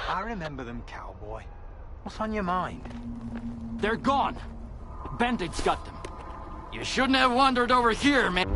I remember them, cowboy. What's on your mind? They're gone. Bandits got them. You shouldn't have wandered over here, man.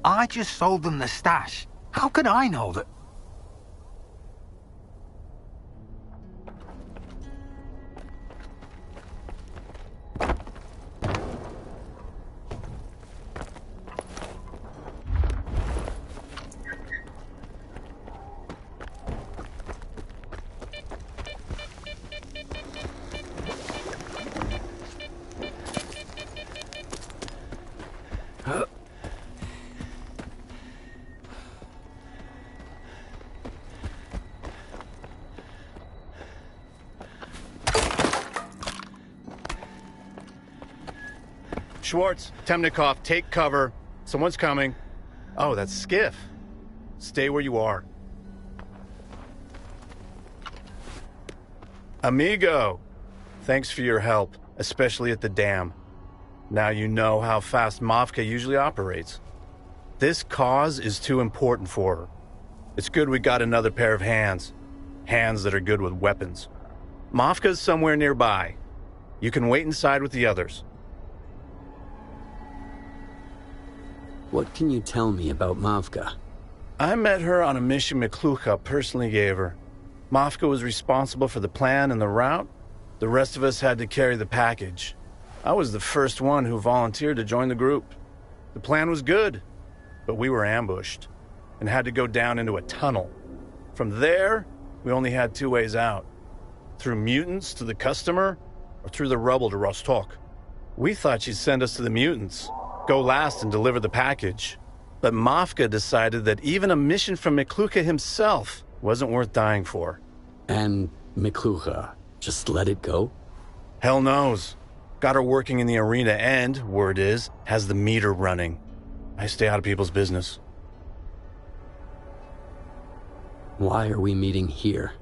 I just sold them the stash. How could I know that? Schwartz, Temnikov, take cover. Someone's coming. Oh, that's Skiff. Stay where you are. Amigo, thanks for your help, especially at the dam. Now you know how fast Mafka usually operates. This cause is too important for her. It's good we got another pair of hands. Hands that are good with weapons. Mafka's somewhere nearby. You can wait inside with the others. What can you tell me about Mavka? I met her on a mission McClucha personally gave her. Mafka was responsible for the plan and the route. The rest of us had to carry the package. I was the first one who volunteered to join the group. The plan was good, but we were ambushed and had to go down into a tunnel. From there, we only had two ways out. Through mutants to the customer, or through the rubble to Rostok. We thought she'd send us to the mutants, go last and deliver the package. But Mafka decided that even a mission from Miklucha himself wasn't worth dying for. And Miklucha just let it go? Hell knows. Got her working in the arena and, word is, has the meter running. I stay out of people's business. Why are we meeting here?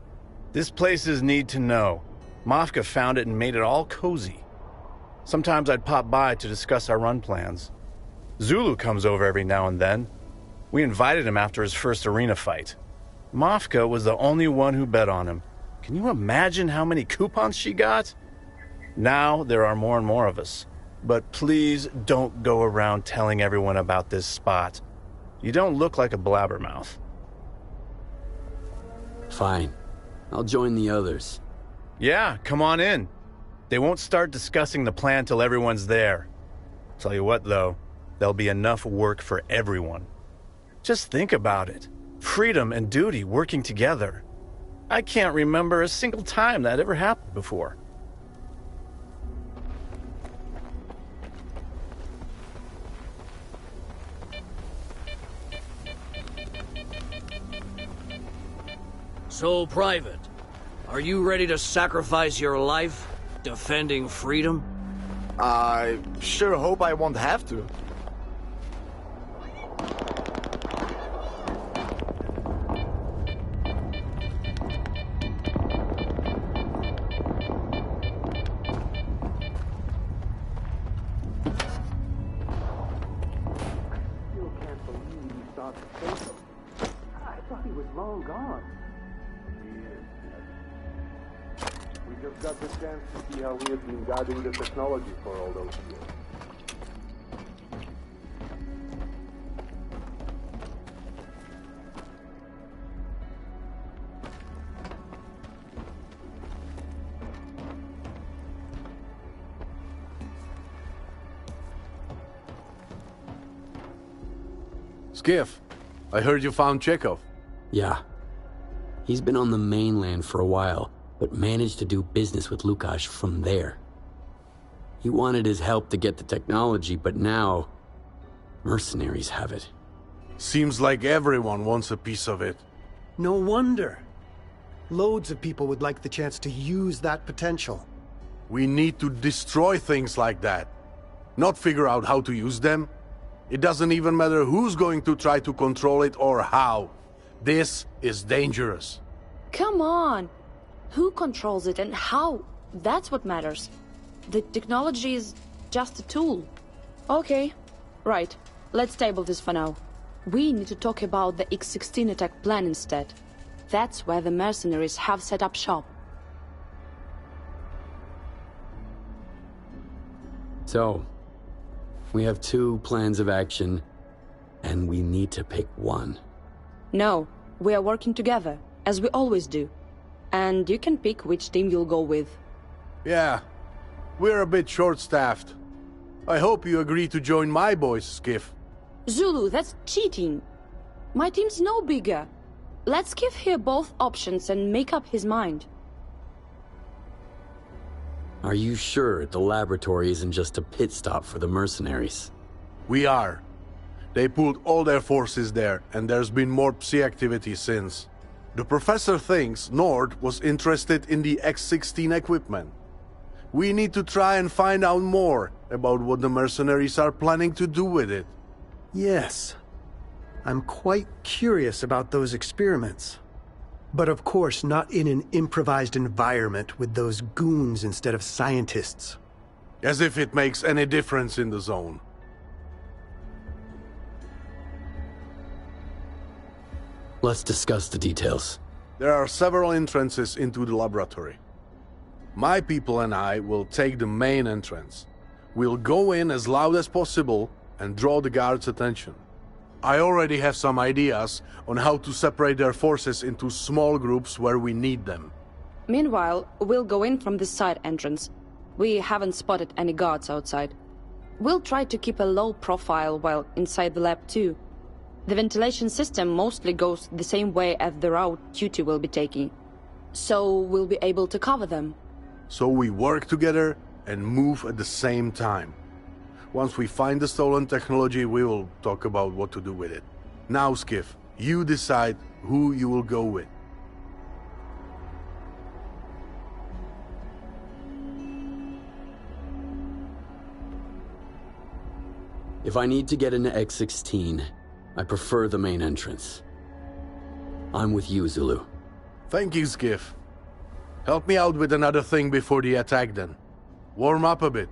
This place is need to know. Mafka found it and made it all cozy. Sometimes I'd pop by to discuss our run plans. Zulu comes over every now and then. We invited him after his first arena fight. Mafka was the only one who bet on him. Can you imagine how many coupons she got? Now there are more and more of us. But please don't go around telling everyone about this spot. You don't look like a blabbermouth. Fine. I'll join the others. Yeah, come on in. They won't start discussing the plan till everyone's there. Tell you what, though, there'll be enough work for everyone. Just think about it. Freedom and duty working together. I can't remember a single time that ever happened before. So, Private, are you ready to sacrifice your life, defending freedom? I sure hope I won't have to. I thought he was long gone. We just got the chance to see how we have been guarding the technology for all those years. Skiff, I heard you found Chekhov. Yeah. He's been on the mainland for a while, but managed to do business with Lukash from there. He wanted his help to get the technology, but now mercenaries have it. Seems like everyone wants a piece of it. No wonder. Loads of people would like the chance to use that potential. We need to destroy things like that, not figure out how to use them. It doesn't even matter who's going to try to control it or how. This is dangerous. Come on! Who controls it and how? That's what matters. The technology is just a tool. Okay, right. Let's table this for now. We need to talk about the X-16 attack plan instead. That's where the mercenaries have set up shop. So, we have two plans of action, and we need to pick one. No, we are working together, as we always do. And you can pick which team you'll go with. Yeah, we're a bit short-staffed. I hope you agree to join my boys, Skiff. Zulu, that's cheating. My team's no bigger. Let's give here both options and make up his mind. Are you sure the laboratory isn't just a pit stop for the mercenaries? We are. They pulled all their forces there, and there's been more Psi activity since. The professor thinks Nord was interested in the X-16 equipment. We need to try and find out more about what the mercenaries are planning to do with it. Yes. I'm quite curious about those experiments. But of course not in an improvised environment with those goons instead of scientists. As if it makes any difference in the zone. Let's discuss the details. There are several entrances into the laboratory. My people and I will take the main entrance. We'll go in as loud as possible and draw the guards' attention. I already have some ideas on how to separate their forces into small groups where we need them. Meanwhile, we'll go in from the side entrance. We haven't spotted any guards outside. We'll try to keep a low profile while inside the lab too. The ventilation system mostly goes the same way as the route Tutti will be taking. So we'll be able to cover them. So we work together and move at the same time. Once we find the stolen technology, we will talk about what to do with it. Now, Skiff, you decide who you will go with. If I need to get into X-16, I prefer the main entrance. I'm with you, Zulu. Thank you, Skiff. Help me out with another thing before the attack then. Warm up a bit.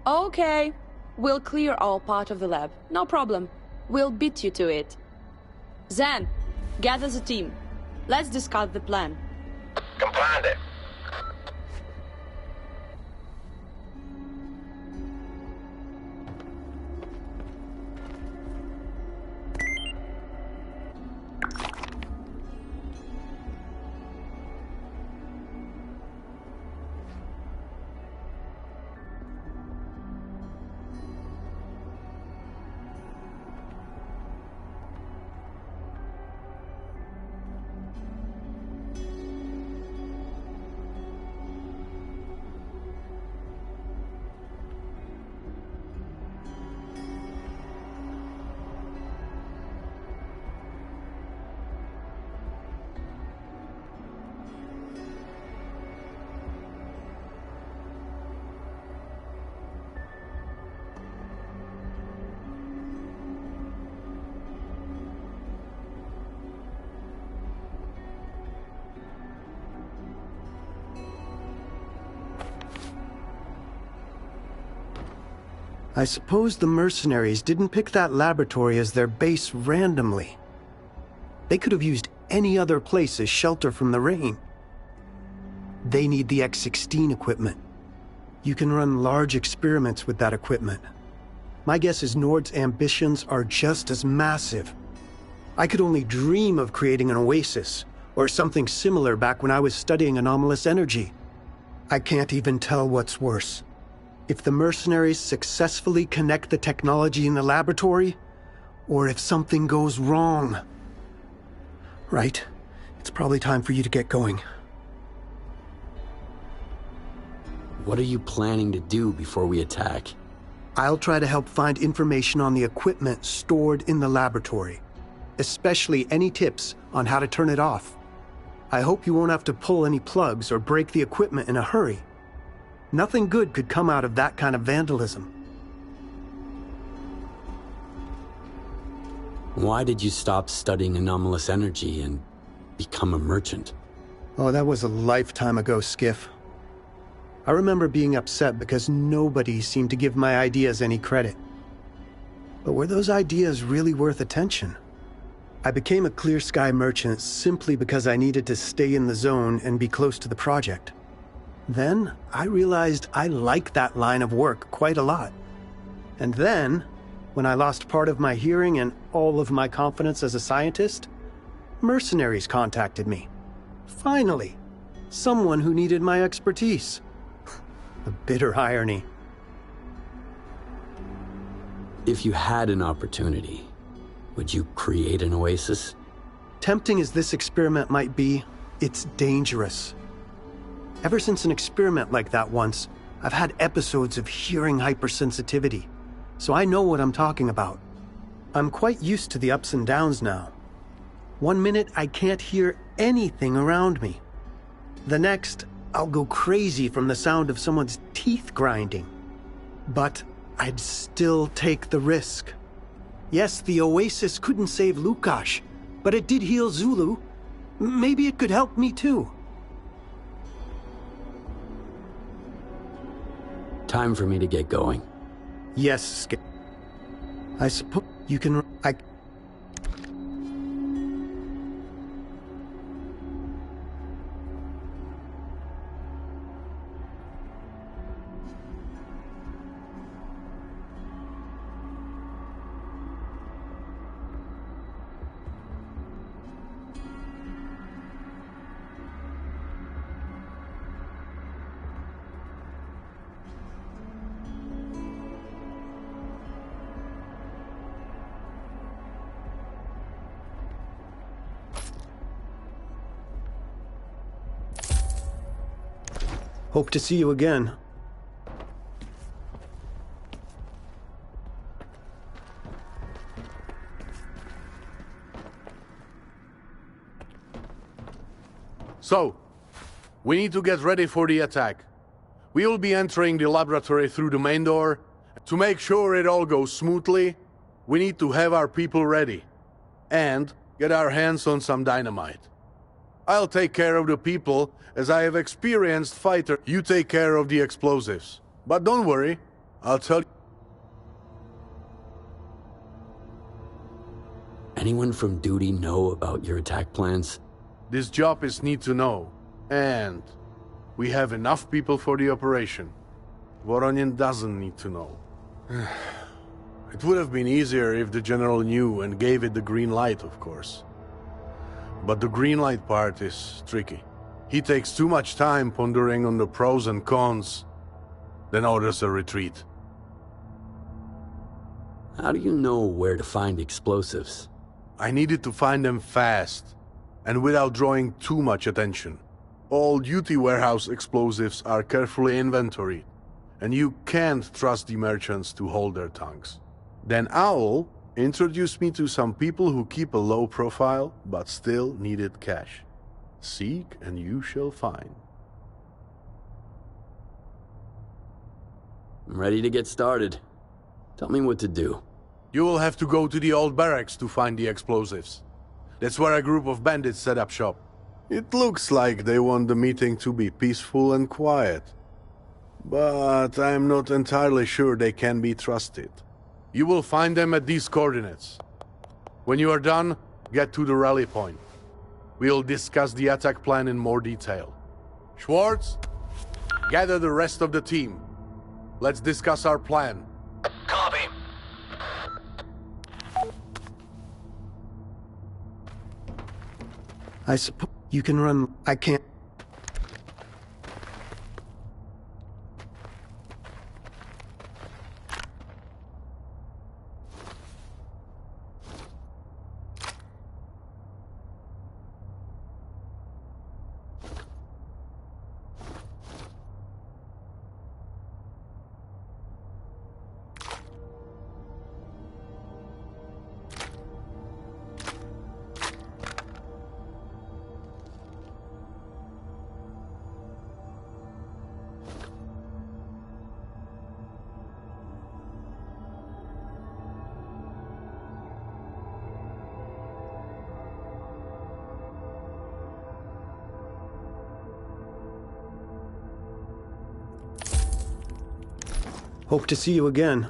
Okay. We'll clear our part of the lab. No problem. We'll beat you to it. Zan, gather the team. Let's discuss the plan. Comprende. I suppose the mercenaries didn't pick that laboratory as their base randomly. They could have used any other place as shelter from the rain. They need the X-16 equipment. You can run large experiments with that equipment. My guess is Nord's ambitions are just as massive. I could only dream of creating an oasis, or something similar back when I was studying anomalous energy. I can't even tell what's worse. If the mercenaries successfully connect the technology in the laboratory, or if something goes wrong. Right. It's probably time for you to get going. What are you planning to do before we attack? I'll try to help find information on the equipment stored in the laboratory, especially any tips on how to turn it off. I hope you won't have to pull any plugs or break the equipment in a hurry. Nothing good could come out of that kind of vandalism. Why did you stop studying anomalous energy and become a merchant? Oh, that was a lifetime ago, Skiff. I remember being upset because nobody seemed to give my ideas any credit. But were those ideas really worth attention? I became a Clear Sky merchant simply because I needed to stay in the zone and be close to the project. Then, I realized I liked that line of work quite a lot. And then, when I lost part of my hearing and all of my confidence as a scientist, mercenaries contacted me. Finally, someone who needed my expertise. A bitter irony. If you had an opportunity, would you create an oasis? Tempting as this experiment might be, it's dangerous. Ever since an experiment like that once, I've had episodes of hearing hypersensitivity, so I know what I'm talking about. I'm quite used to the ups and downs now. One minute I can't hear anything around me. The next, I'll go crazy from the sound of someone's teeth grinding. But I'd still take the risk. Yes, the oasis couldn't save Lukash, but it did heal Zulu. Maybe it could help me too. Time for me to get going. Yes, Skip. I suppose you can... Hope to see you again. So, we need to get ready for the attack. We will be entering the laboratory through the main door. To make sure it all goes smoothly, we need to have our people ready. And get our hands on some dynamite. I'll take care of the people, as I have experienced fighter. You take care of the explosives. But don't worry, I'll tell you. Anyone from duty know about your attack plans? This job is need to know. And we have enough people for the operation. Voronin doesn't need to know. It would have been easier if the general knew and gave it the green light, of course. But the green light part is tricky. He takes too much time pondering on the pros and cons, then orders a retreat. How do you know where to find explosives? I needed to find them fast, and without drawing too much attention. All duty warehouse explosives are carefully inventoried, and you can't trust the merchants to hold their tongues. Then Owl introduced me to some people who keep a low profile, but still needed cash. Seek and you shall find. I'm ready to get started. Tell me what to do. You will have to go to the old barracks to find the explosives. That's where a group of bandits set up shop. It looks like they want the meeting to be peaceful and quiet. But I'm not entirely sure they can be trusted. You will find them at these coordinates. When you are done, get to the rally point. We'll discuss the attack plan in more detail. Schwartz, gather the rest of the team. Let's discuss our plan. Copy. I suppose you can run. I can't. Hope to see you again.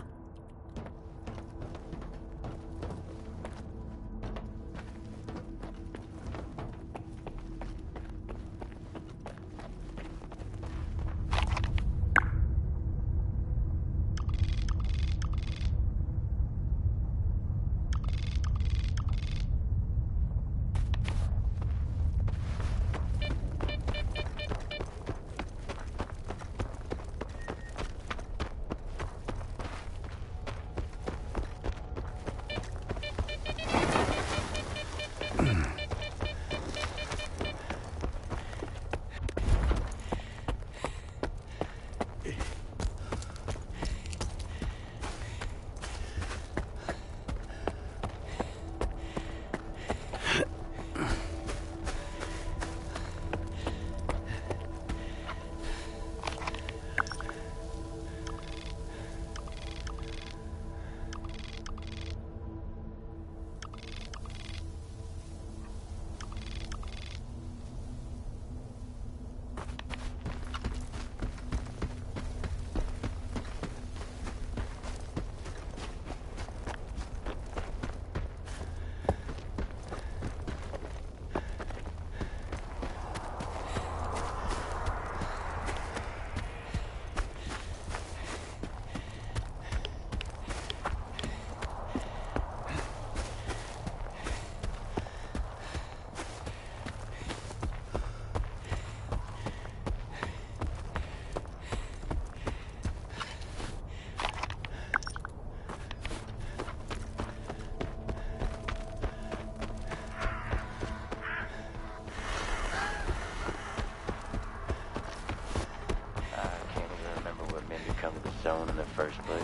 stone in the first place.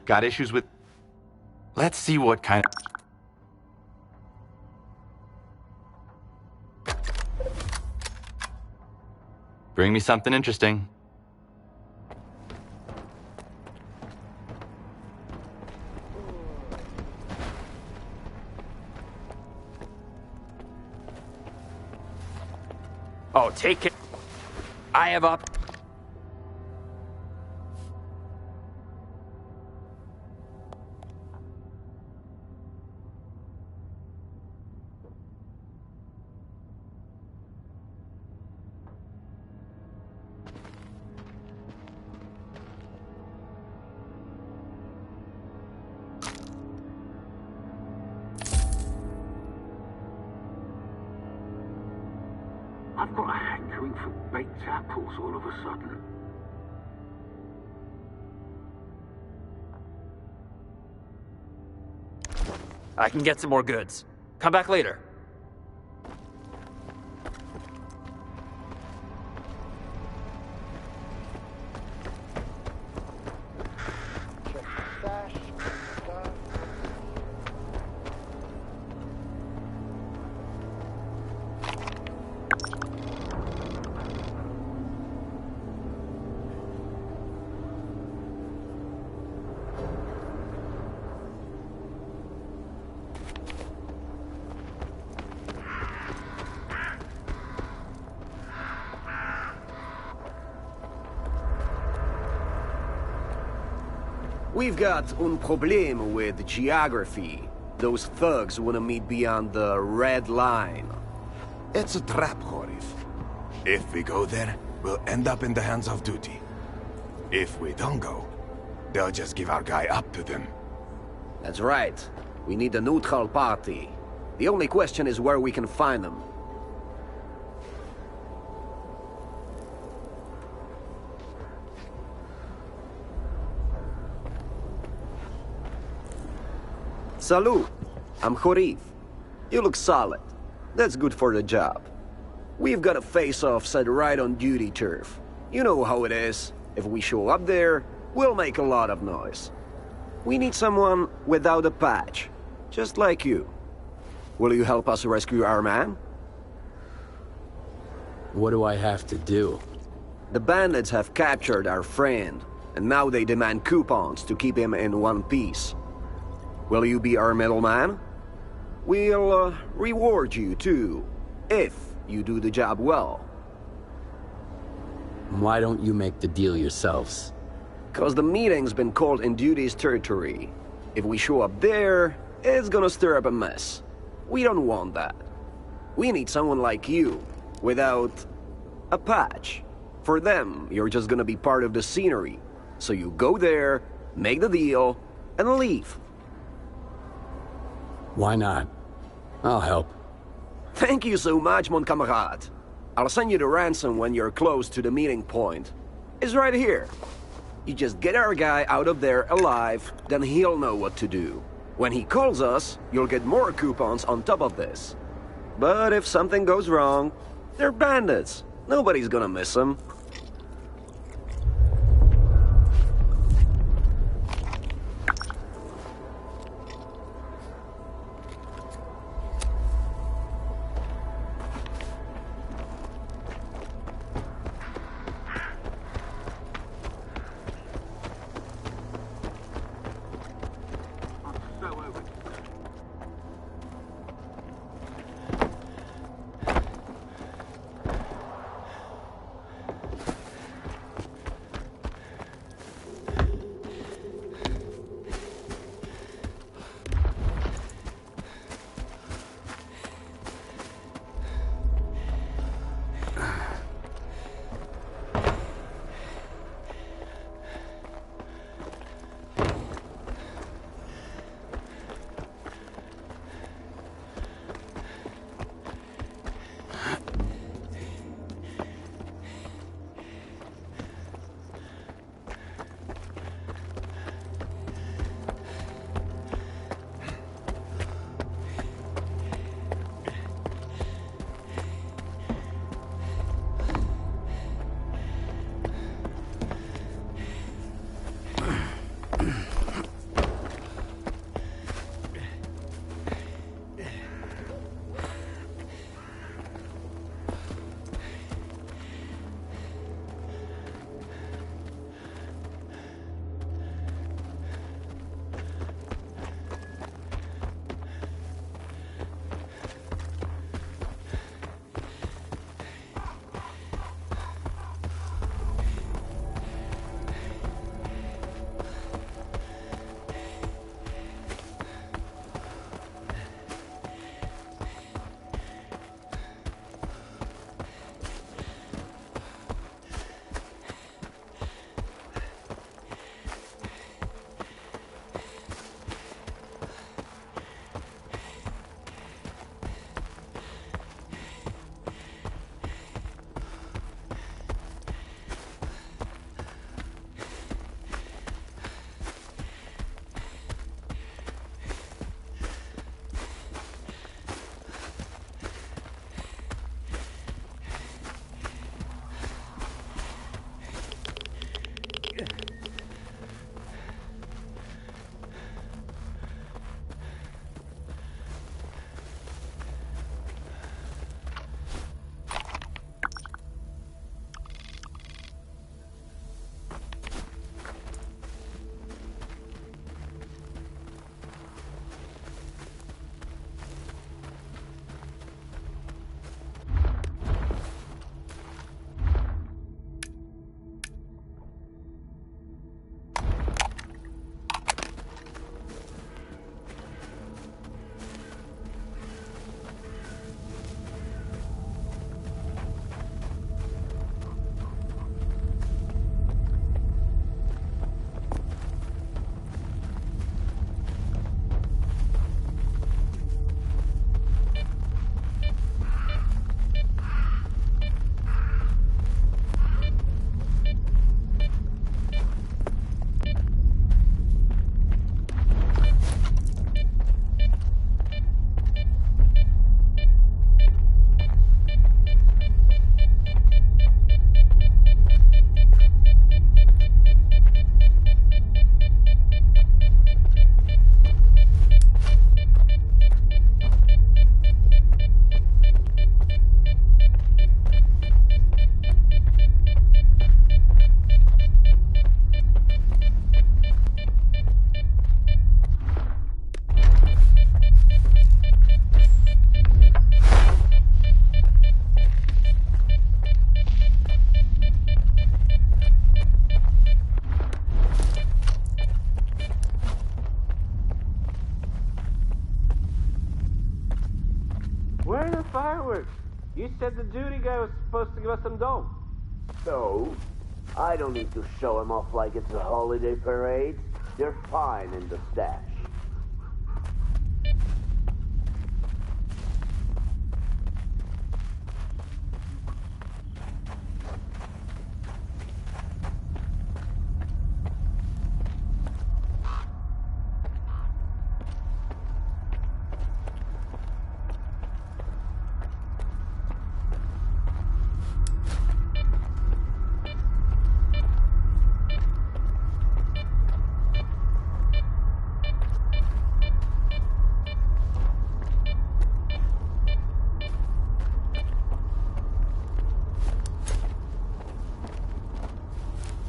Got issues with... Let's see what kind of... Bring me something interesting. Oh, take it. I have up. I've got a hankering for baked apples all of a sudden. I can get some more goods. Come back later. We've got un problème with geography. Those thugs want to meet beyond the red line. It's a trap, Horif. If we go there, we'll end up in the hands of duty. If we don't go, they'll just give our guy up to them. That's right. We need a neutral party. The only question is where we can find them. Salut, I'm Horif. You look solid. That's good for the job. We've got a face-off set right on duty turf. You know how it is. If we show up there, we'll make a lot of noise. We need someone without a patch, just like you. Will you help us rescue our man? What do I have to do? The bandits have captured our friend, and now they demand coupons to keep him in one piece. Will you be our middleman? We'll reward you too, if you do the job well. Why don't you make the deal yourselves? 'Cause the meeting's been called in duty's territory. If we show up there, it's gonna stir up a mess. We don't want that. We need someone like you, without a patch. For them, you're just gonna be part of the scenery. So you go there, make the deal, and leave. Why not? I'll help. Thank you so much, mon camarade. I'll send you the ransom when you're close to the meeting point. It's right here. You just get our guy out of there alive, then he'll know what to do. When he calls us, you'll get more coupons on top of this. But if something goes wrong, they're bandits. Nobody's gonna miss them. Where are the fireworks? You said the duty guy was supposed to give us some dough. So, I don't need to show him off like it's a holiday parade. You're fine in the stash.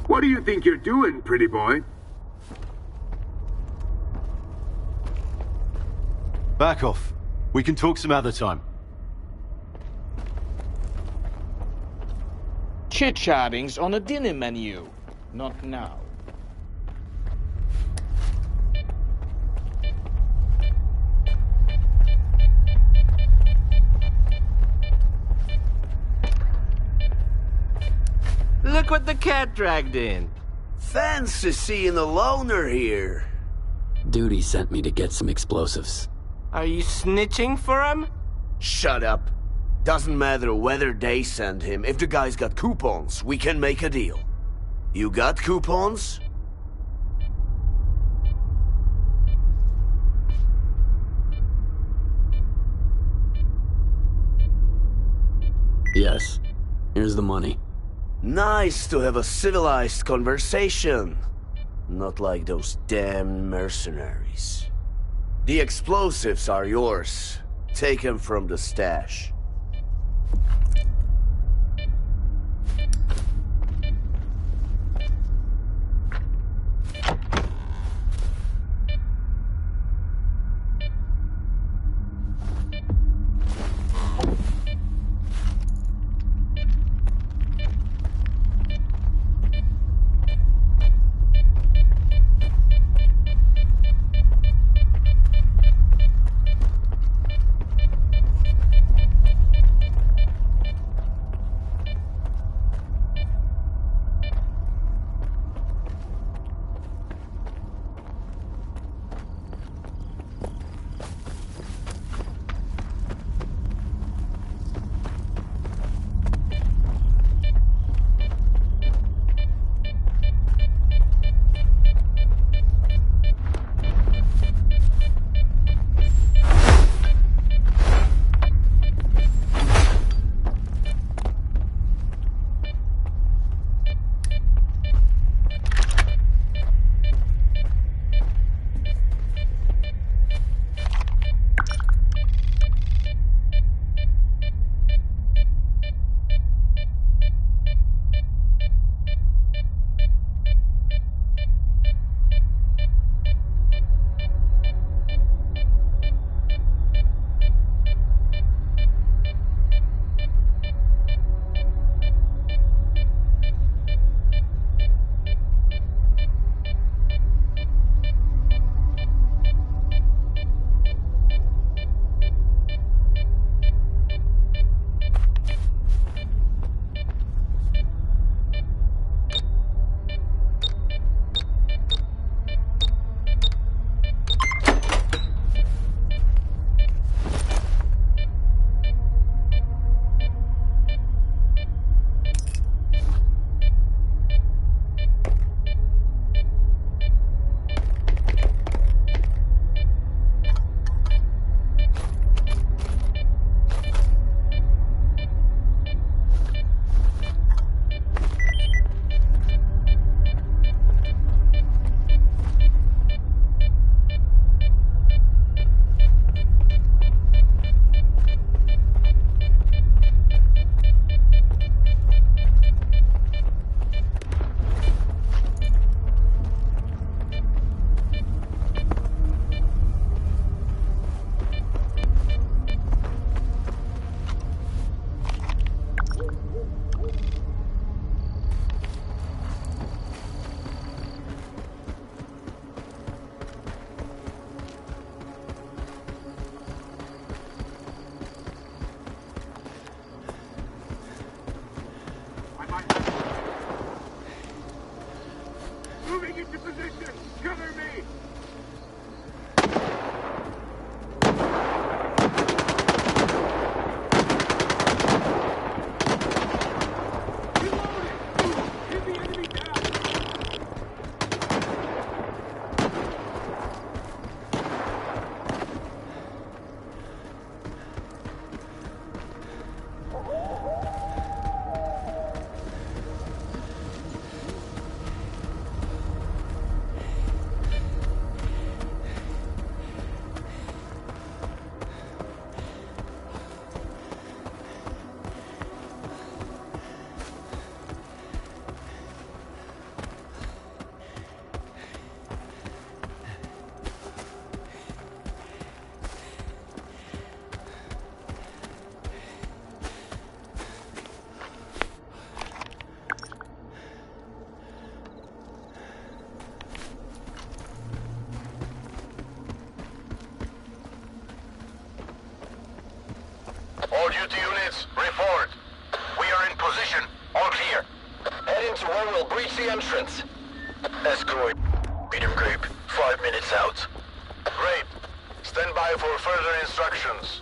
What do you think you're doing, pretty boy? Back off. We can talk some other time. Chit-chatting's on a dinner menu. Not now. Look what the cat dragged in. Fancy seeing a loner here. Duty sent me to get some explosives. Are you snitching for him? Shut up. Doesn't matter whether they send him. If the guy's got coupons, we can make a deal. You got coupons? Yes. Here's the money. Nice to have a civilized conversation. Not like those damn mercenaries. The explosives are yours. Take them from the stash. Bandits, report. We are in position. All clear. Heading to where we'll breach the entrance. Escort. Medium group. 5 minutes out. Great. Stand by for further instructions.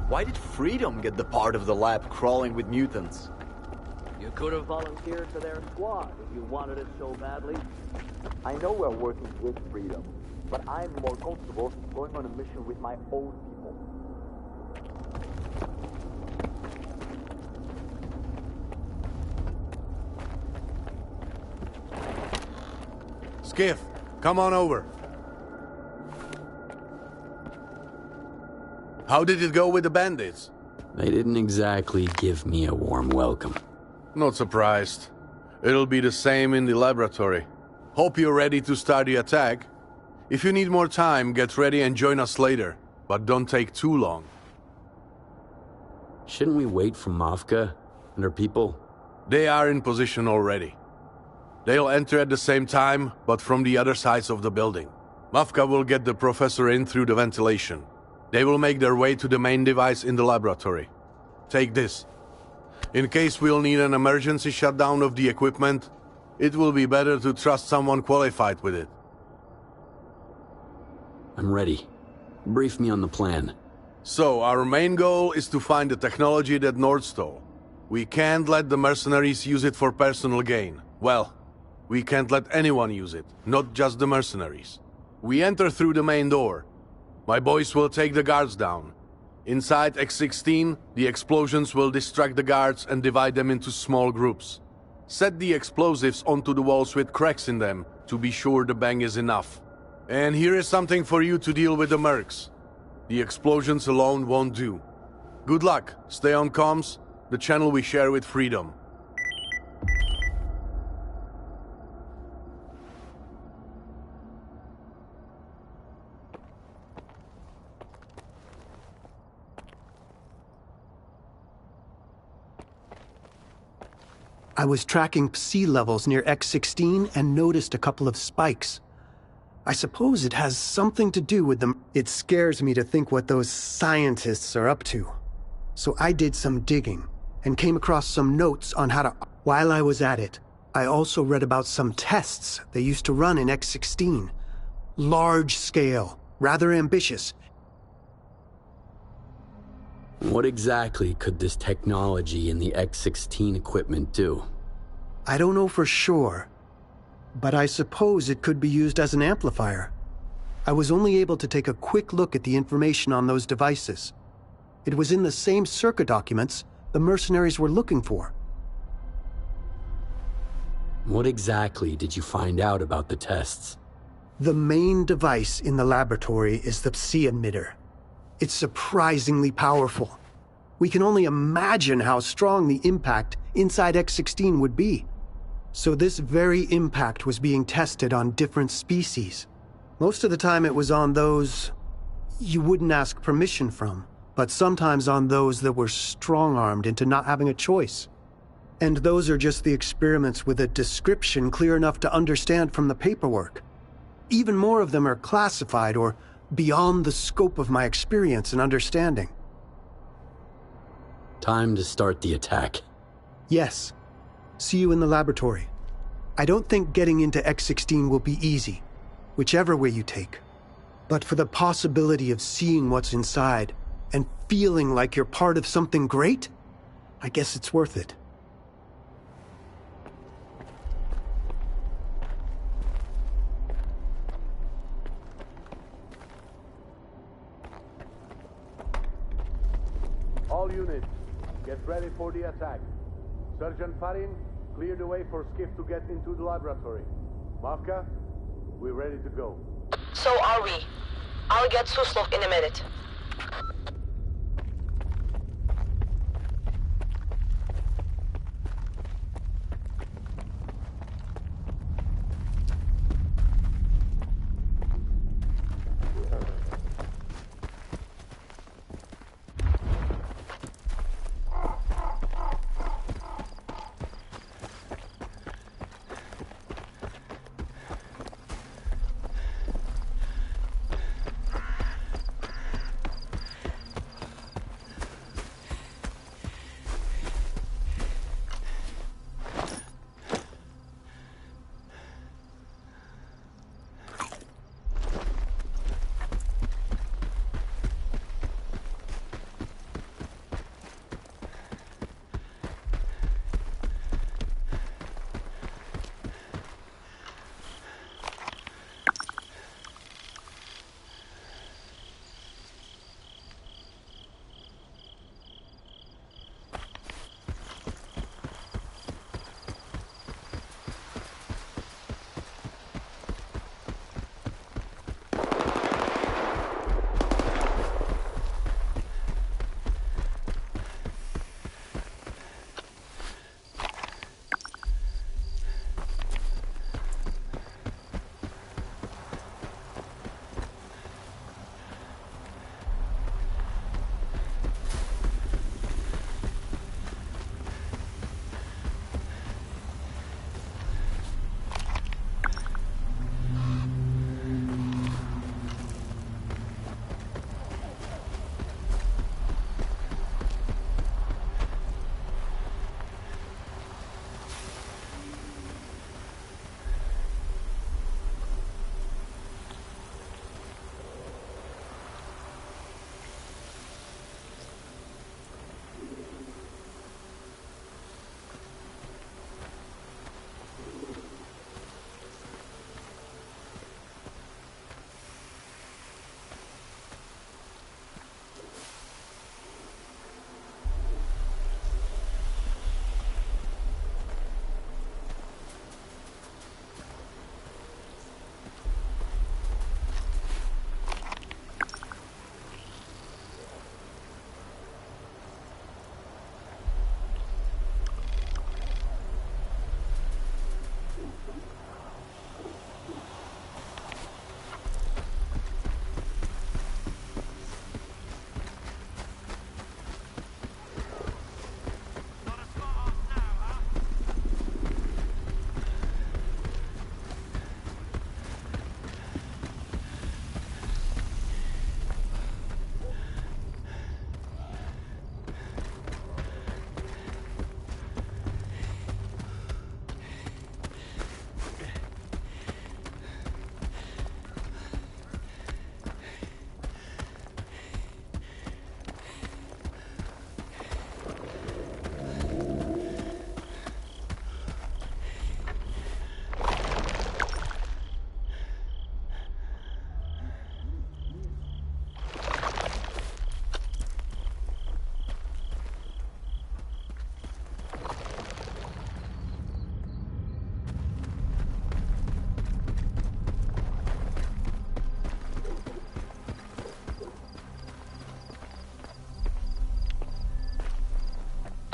Why did Freedom get the part of the lab crawling with mutants? You could have volunteered to their squad if you wanted it so badly. I know we're working with Freedom, but I'm more comfortable going on a mission with my own people. Skiff, come on over. How did it go with the bandits? They didn't exactly give me a warm welcome. Not surprised. It'll be the same in the laboratory. Hope you're ready to start the attack. If you need more time, get ready and join us later. But don't take too long. Shouldn't we wait for Mafka and her people? They are in position already. They'll enter at the same time, but from the other sides of the building. Mafka will get the professor in through the ventilation. They will make their way to the main device in the laboratory. Take this. In case we'll need an emergency shutdown of the equipment, it will be better to trust someone qualified with it. I'm ready. Brief me on the plan. So, our main goal is to find the technology that Nord stole. We can't let the mercenaries use it for personal gain. Well, we can't let anyone use it, not just the mercenaries. We enter through the main door. My boys will take the guards down. Inside X-16, the explosions will distract the guards and divide them into small groups. Set the explosives onto the walls with cracks in them to be sure the bang is enough. And here is something for you to deal with the mercs. The explosions alone won't do. Good luck. Stay on comms, the channel we share with Freedom. I was tracking Psi levels near X-16 and noticed a couple of spikes. I suppose it has something to do with them. It scares me to think what those scientists are up to. So I did some digging and came across some notes on how to... While I was at it, I also read about some tests they used to run in X-16. Large scale, rather ambitious. What exactly could this technology in the X-16 equipment do? I don't know for sure, but I suppose it could be used as an amplifier. I was only able to take a quick look at the information on those devices. It was in the same circuit documents the mercenaries were looking for. What exactly did you find out about the tests? The main device in the laboratory is the Psi emitter. It's surprisingly powerful. We can only imagine how strong the impact inside X-16 would be. So this very impact was being tested on different species. Most of the time it was on those you wouldn't ask permission from, but sometimes on those that were strong-armed into not having a choice. And those are just the experiments with a description clear enough to understand from the paperwork. Even more of them are classified or beyond the scope of my experience and understanding. Time to start the attack. Yes. See you in the laboratory. I don't think getting into X-16 will be easy, whichever way you take. But for the possibility of seeing what's inside and feeling like you're part of something great, I guess it's worth it. All units, get ready for the attack. Sergeant Farin, clear the way for Skiff to get into the laboratory. Mafka, we're ready to go. So are we. I'll get Suslov in a minute.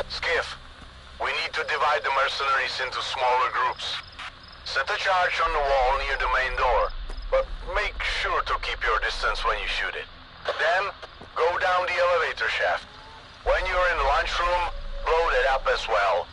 Skiff, we need to divide the mercenaries into smaller groups. Set a charge on the wall near the main door, but make sure to keep your distance when you shoot it. Then, go down the elevator shaft. When you're in the lunchroom, blow that up as well.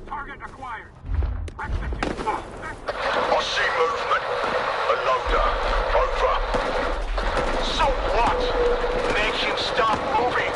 Target acquired. I see movement. A loader. Over. So what? Make him stop moving.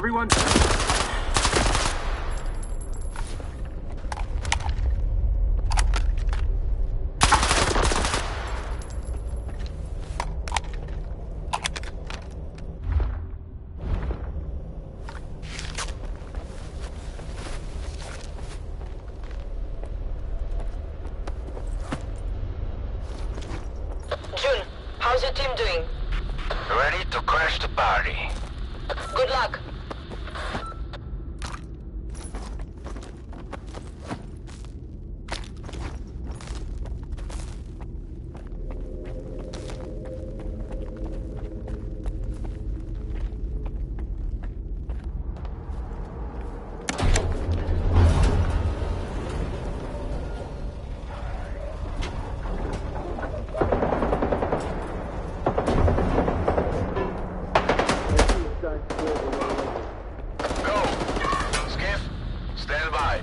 everyone. June, how's your team doing? Ready to crash the party. Good luck. Stand by.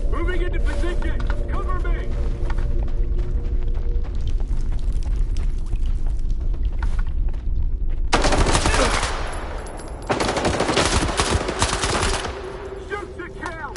Moving into position. Cover me. Shoot to kill.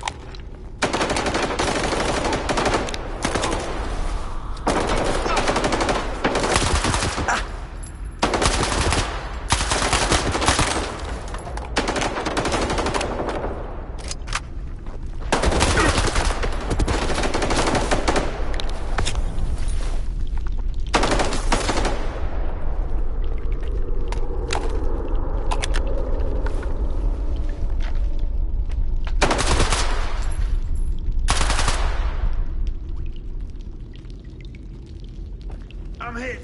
I'm hit.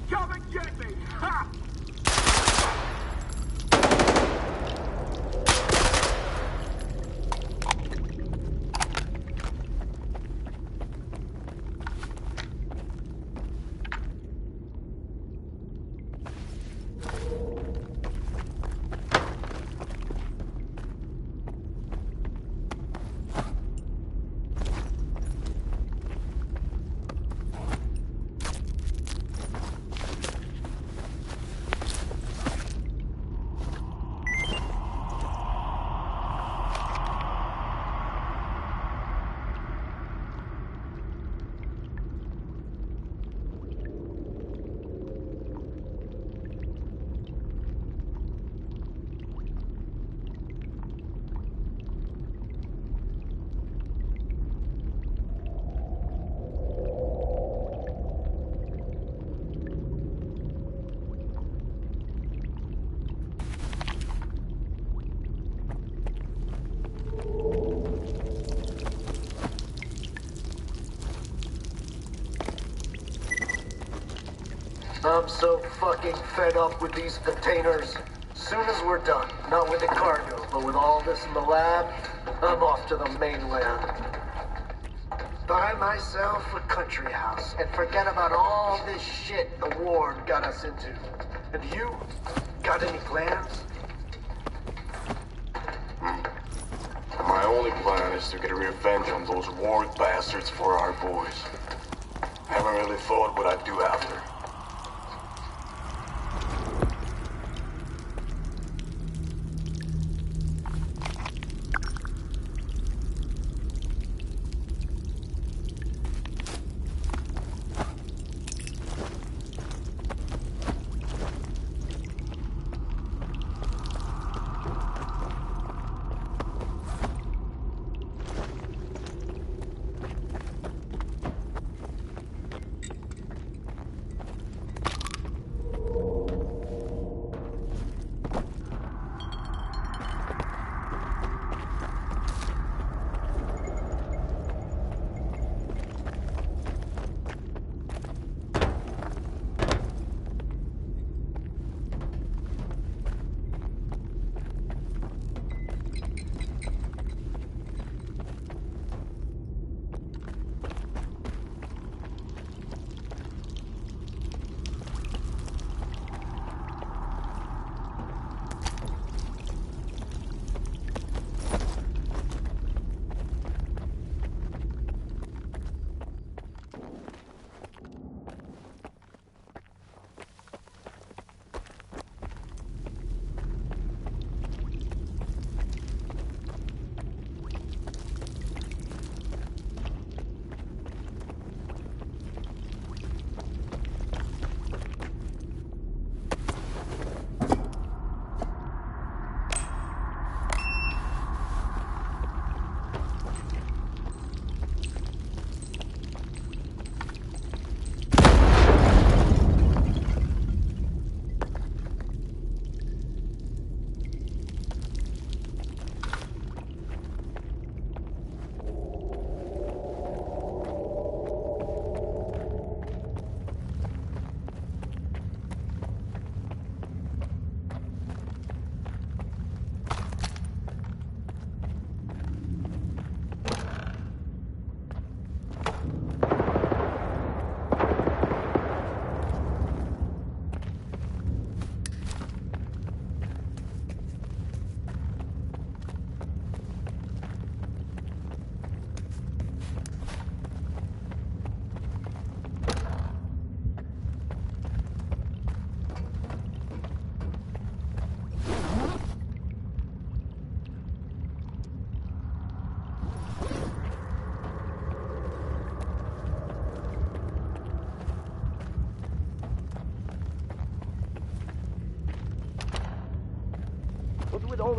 Come and get me. Ha! I'm so fucking fed up with these containers. Soon as we're done, not with the cargo, but with all this in the lab, I'm off to the mainland. Buy myself a country house and forget about all this shit the war got us into. And you? Got any plans? My only plan is to get revenge on those war bastards for our boys. Haven't really thought what I'd do after.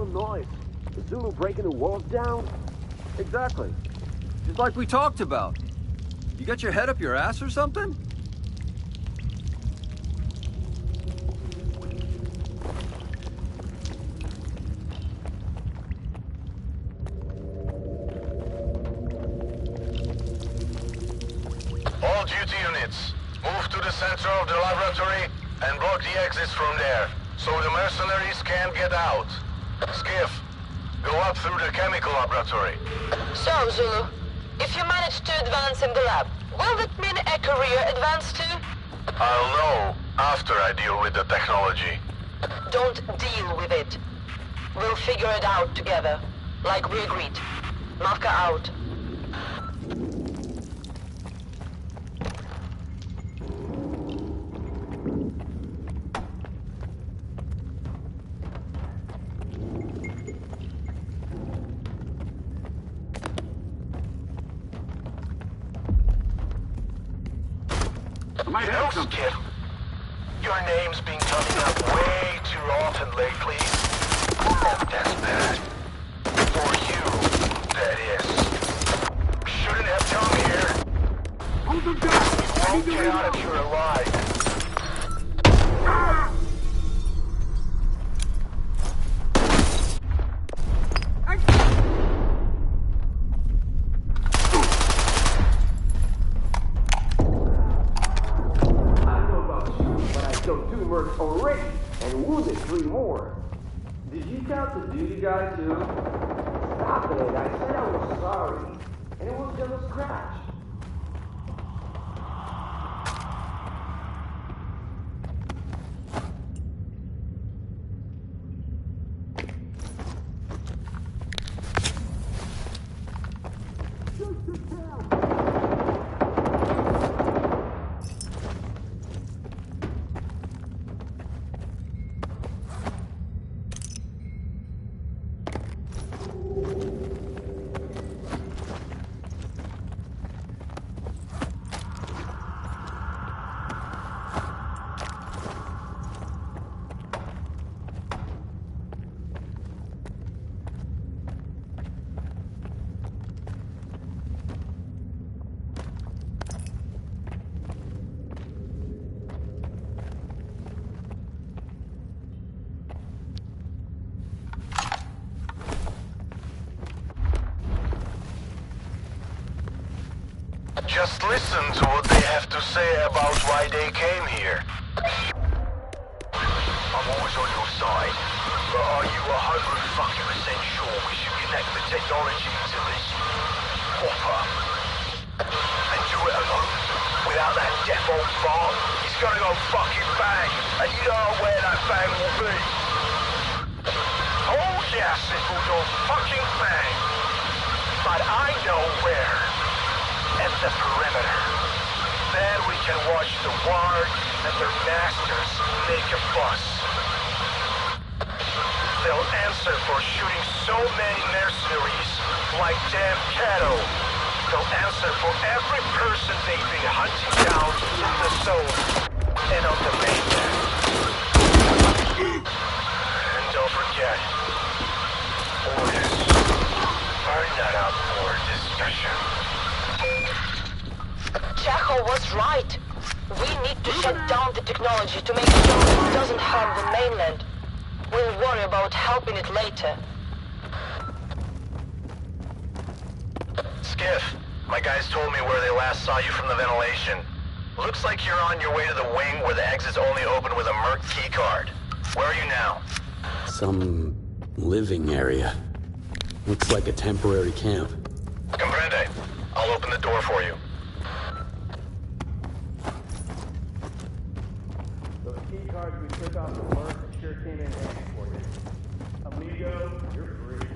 some noise? The Zulu breaking the walls down? Exactly. Just like we talked about. You got your head up your ass or something? All duty units, move to the center of the laboratory and block the exits from there, so the mercenaries can't get out. Skiff, go up through the chemical laboratory. So, Zulu, if you manage to advance in the lab, will that mean a career advance too? I'll know after I deal with the technology. Don't deal with it. We'll figure it out together, like we agreed. Mafka out. You know, Skip, your name's been coming up way too often lately. And that's bad. For you, that is. Shouldn't have come here. Hold them down! You won't get out if you're alive. Already, and wounded 3 more. Did you count the duty guy too? Stop it, I said I was sorry, and it was just a scratch. Just listen to what they have to say about why they came here. I'm always on your side, but are you 100% sure we should connect the technology to this hopper? And do it alone, without that deaf old fart? He's gonna go fucking bang, and you know where that bang will be. Oh yes, it will go fucking bang. But I know where. At the perimeter. Then we can watch the Ward and their masters make a fuss. They'll answer for shooting so many mercenaries like damn cattle. They'll answer for every person they've been hunting down in the zone and on the mainland. And don't forget, orders are not up for discussion. Chaco was right. We need to shut down the technology to make sure it doesn't harm the mainland. We'll worry about helping it later. Skiff, my guys told me where they last saw you from the ventilation. Looks like you're on your way to the wing where the exit's only open with a Merc keycard. Where are you now? Some living area. Looks like a temporary camp. Comprende. I'll open the door for you. Those key cards we took off the Merc sure came in handy for you. Amigo, you're free.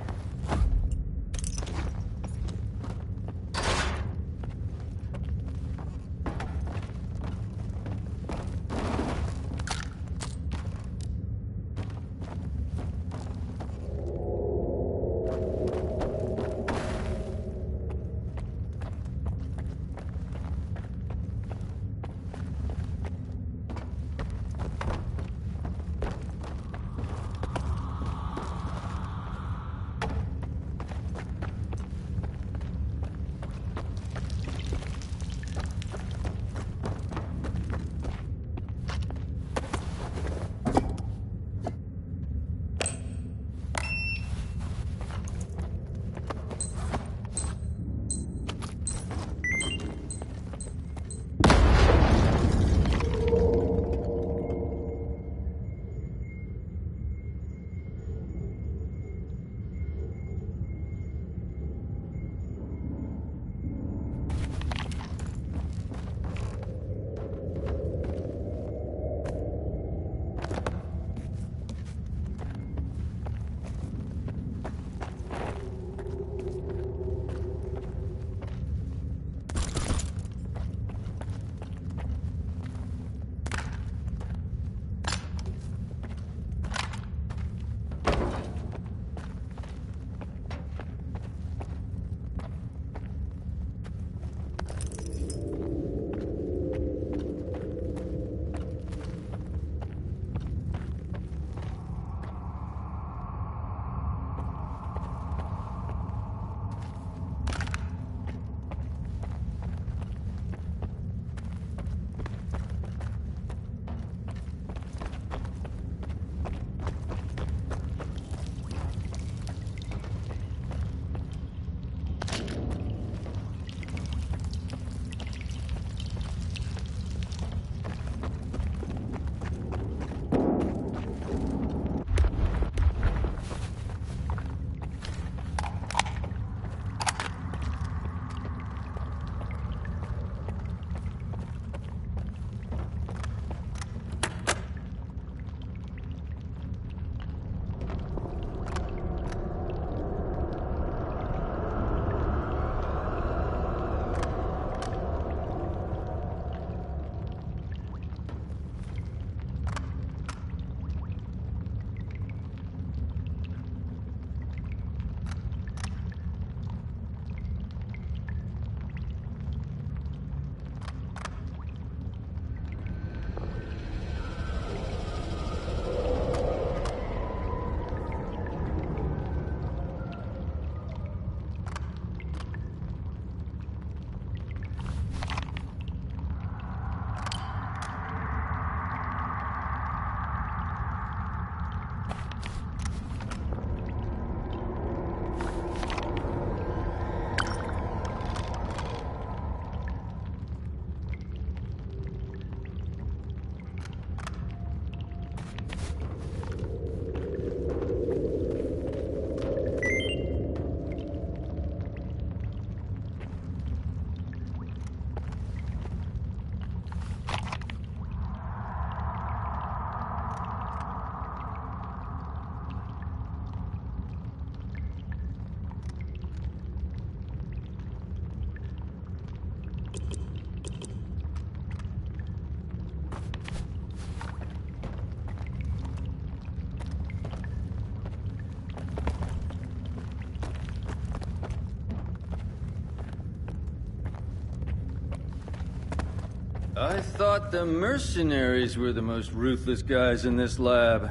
I thought the mercenaries were the most ruthless guys in this lab.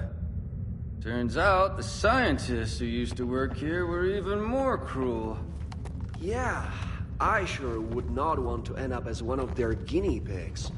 Turns out the scientists who used to work here were even more cruel. Yeah, I sure would not want to end up as one of their guinea pigs.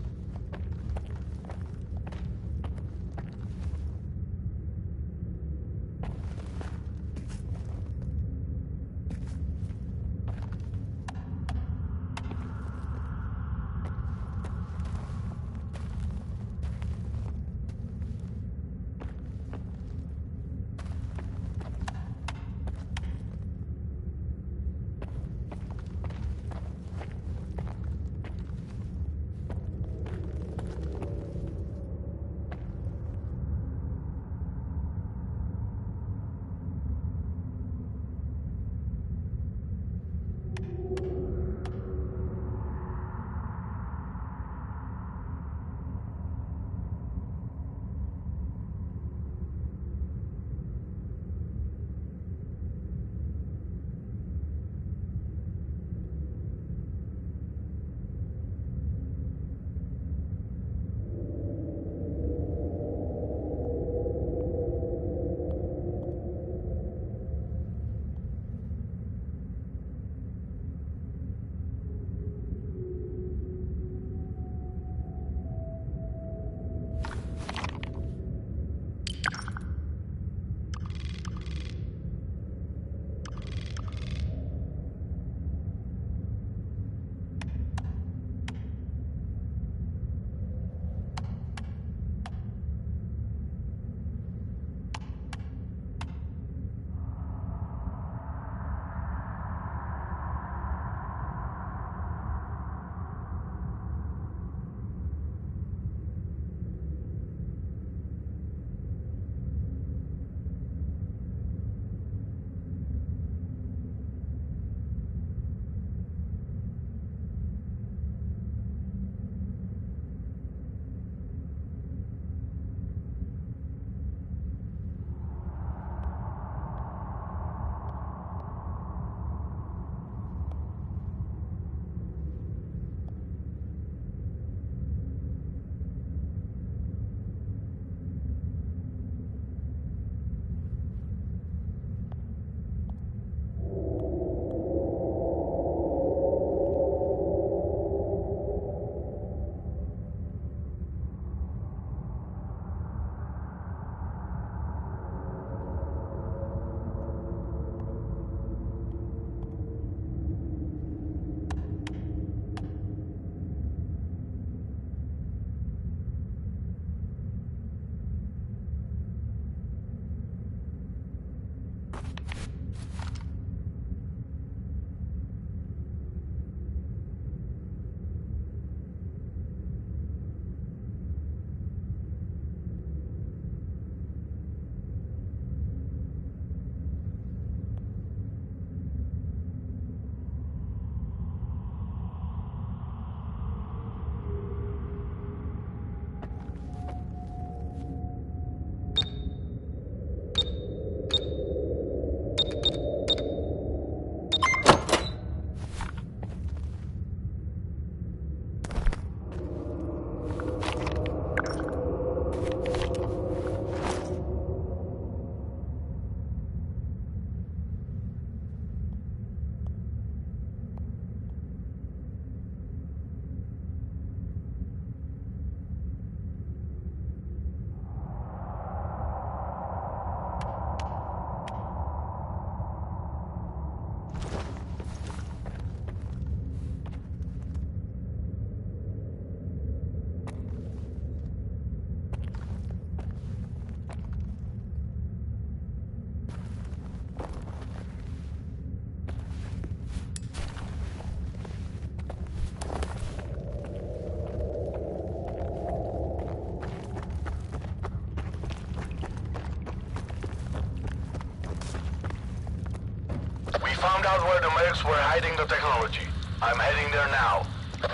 Found out where the medics were hiding the technology. I'm heading there now.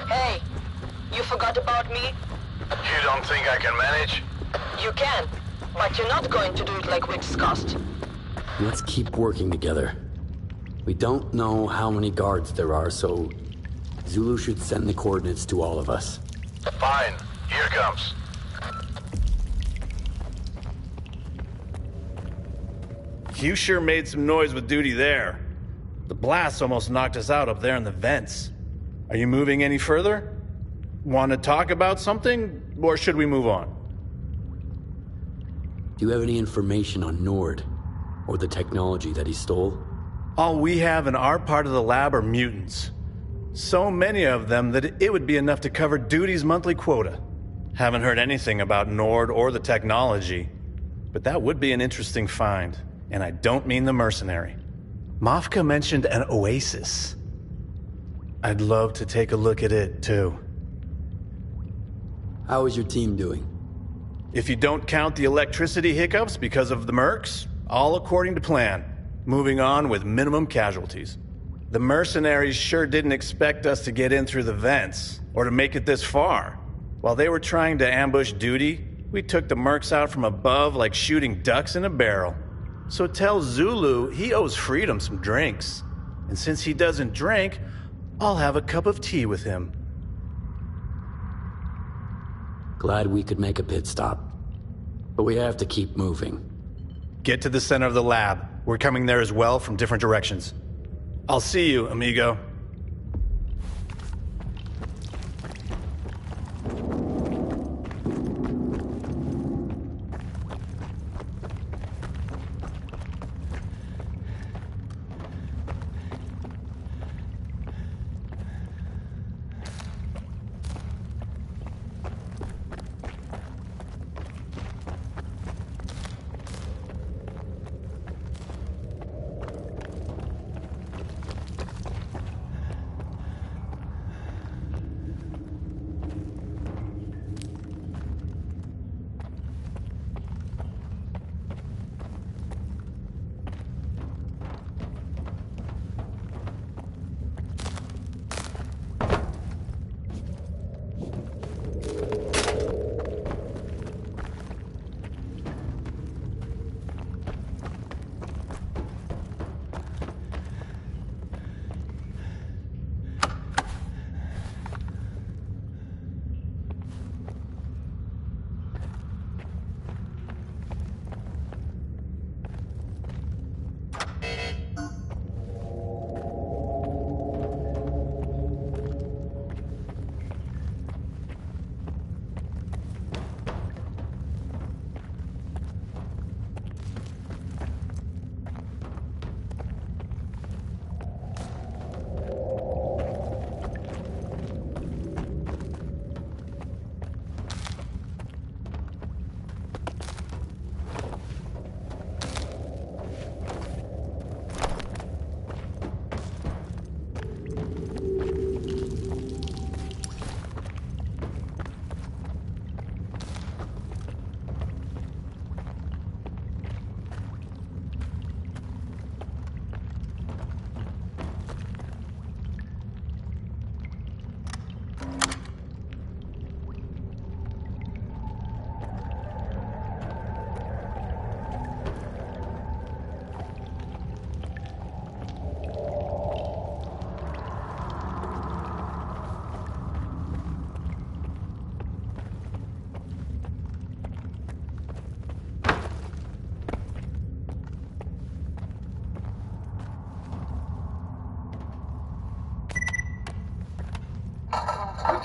Hey, you forgot about me? You don't think I can manage? You can, but you're not going to do it like we discussed. Let's keep working together. We don't know how many guards there are, so Zulu should send the coordinates to all of us. Fine. Here comes. You sure made some noise with Duty there. The blast almost knocked us out up there in the vents. Are you moving any further? Want to talk about something, or should we move on? Do you have any information on Nord? Or the technology that he stole? All we have in our part of the lab are mutants. So many of them that it would be enough to cover Duty's monthly quota. Haven't heard anything about Nord or the technology. But that would be an interesting find. And I don't mean the mercenary. Mafka mentioned an oasis. I'd love to take a look at it, too. How is your team doing? If you don't count the electricity hiccups because of the mercs, all according to plan. Moving on with minimum casualties. The mercenaries sure didn't expect us to get in through the vents, or to make it this far. While they were trying to ambush Duty, we took the mercs out from above like shooting ducks in a barrel. So tell Zulu he owes Freedom some drinks. And since he doesn't drink, I'll have a cup of tea with him. Glad we could make a pit stop. But we have to keep moving. Get to the center of the lab. We're coming there as well from different directions. I'll see you, amigo.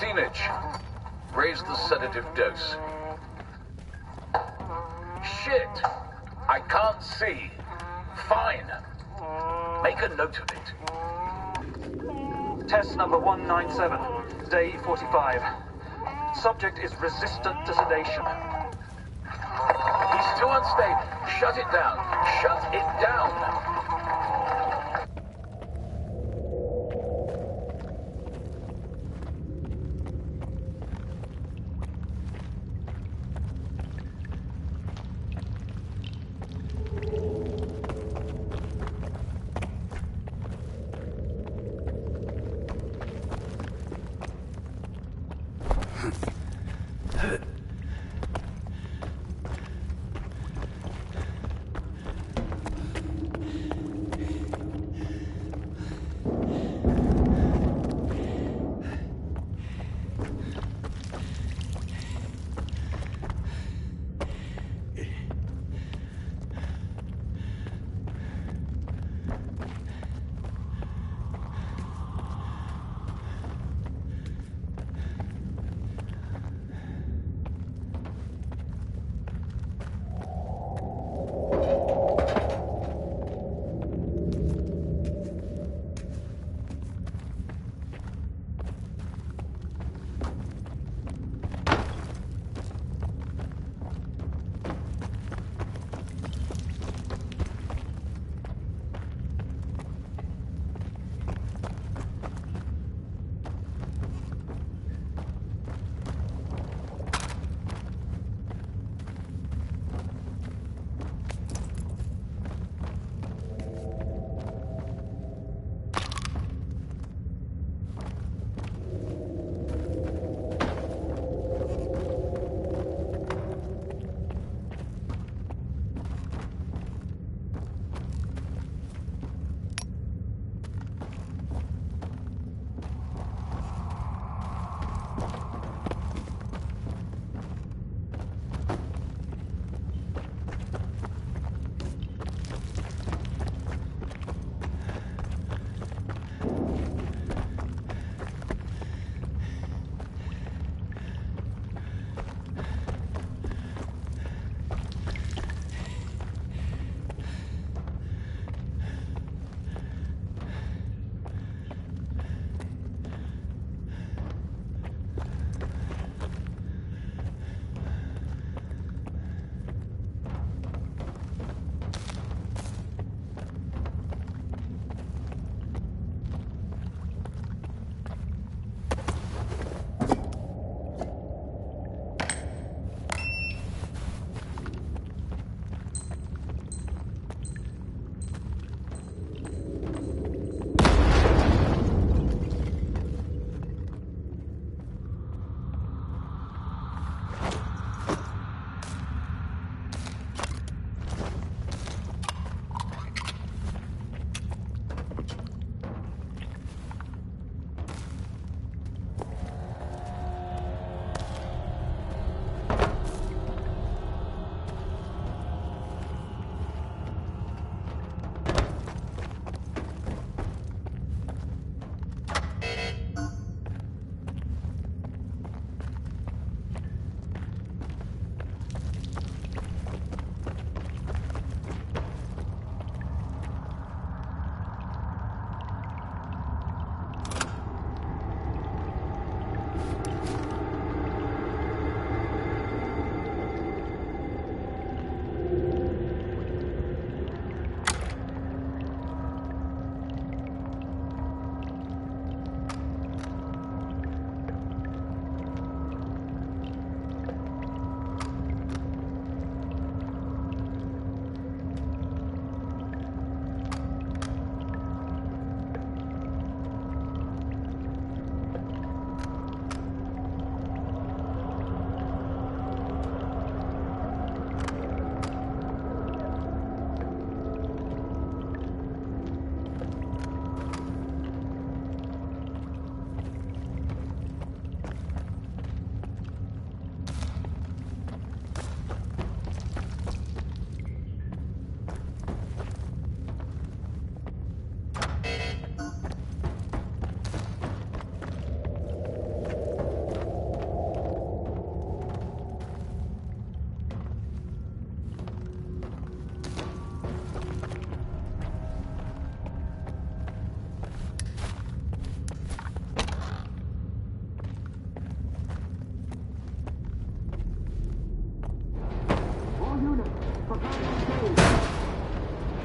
Image. Raise the sedative dose. Shit! I can't see. Fine. Make a note of it. Test number 197, day 45. Subject is resistant to sedation. He's too unstable. Shut it down. Shut it down.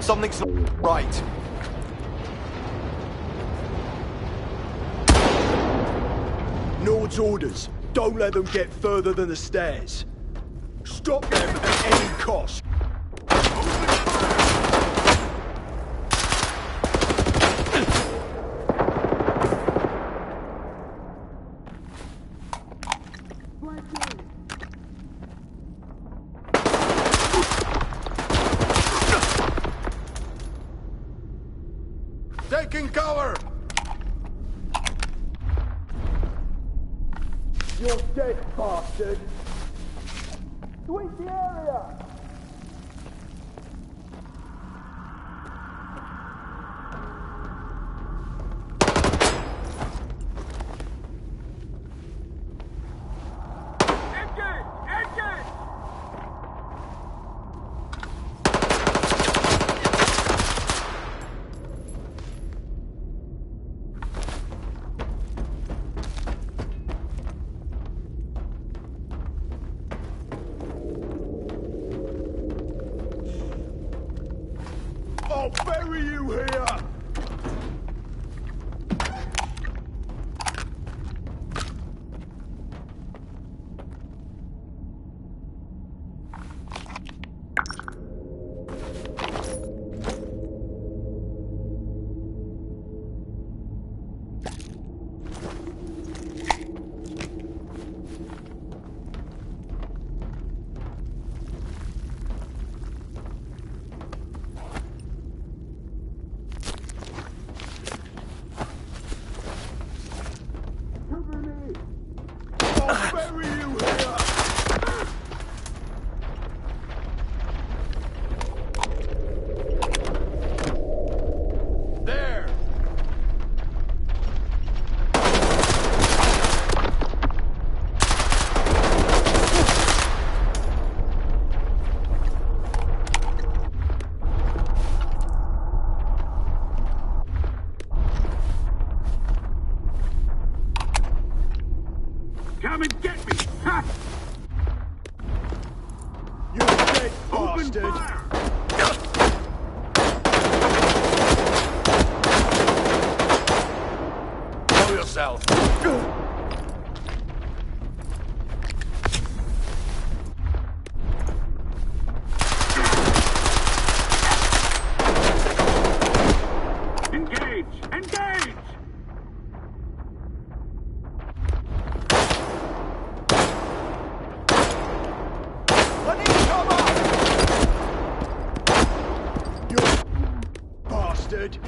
Something's not right. Nord's orders. Don't let them get further than the stairs. Stop them at any cost. Taking cover! You're dead, bastard! Sweep the area! I'll bury you here! Come and get me! Ha! You're dead, Open bastard! fire! Show yourself. Engage! Engage! Bastard!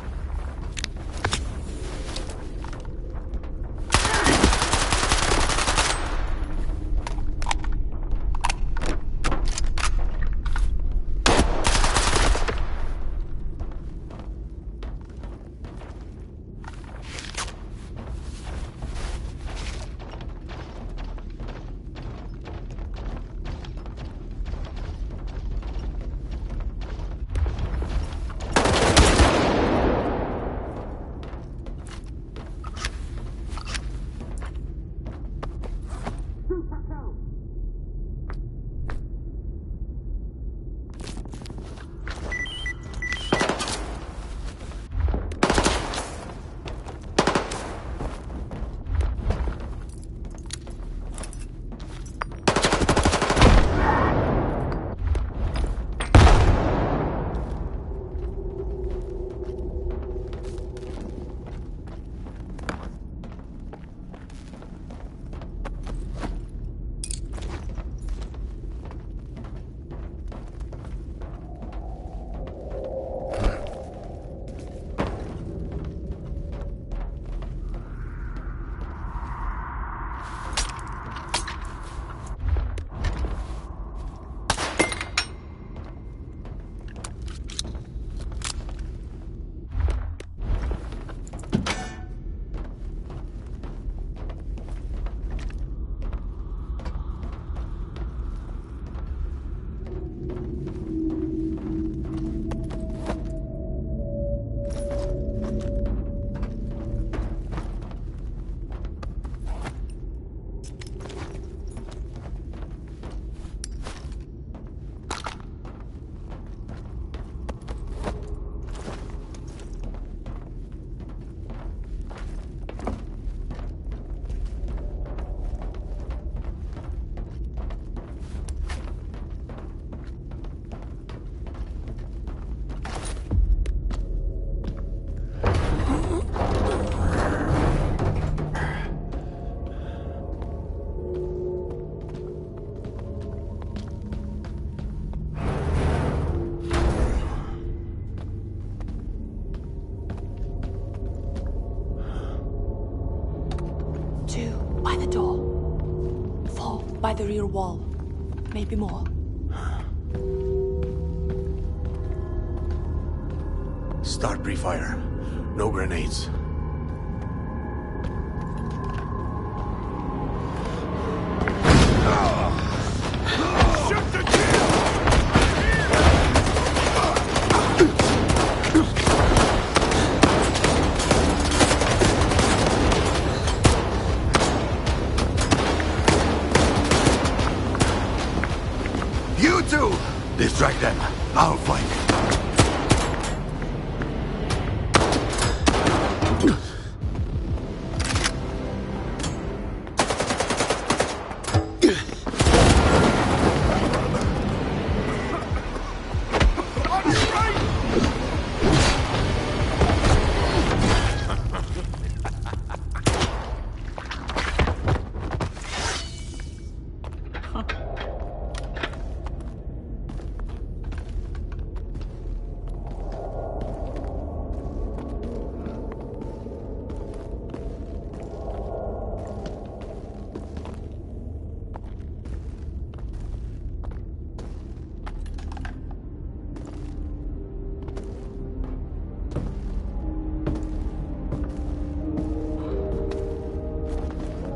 2 by the door. 4 by the rear wall. Maybe more. Start pre-fire. No grenades. Shoot the kill! You two! Distract them. I'll flank.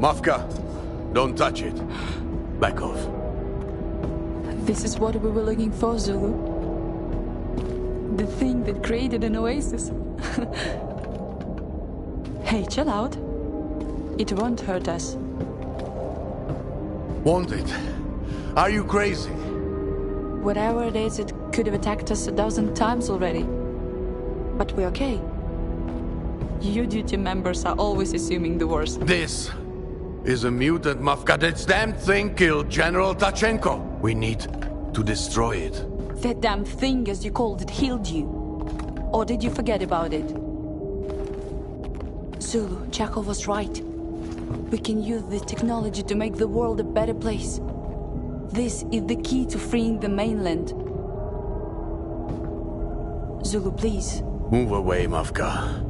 Mafka, don't touch it. Back off. This is what we were looking for, Zulu. The thing that created an oasis. Hey, chill out. It won't hurt us. Won't it? Are you crazy? Whatever it is, it could have attacked us 1,000 times already. But we're okay. You duty members are always assuming the worst. This is a mutant, Mafka. That damn thing killed General Tachenko. We need to destroy it. That damn thing, as you called it, healed you. Or did you forget about it? Zulu, Chekhov was right. We can use this technology to make the world a better place. This is the key to freeing the mainland. Zulu, please. Move away, Mafka.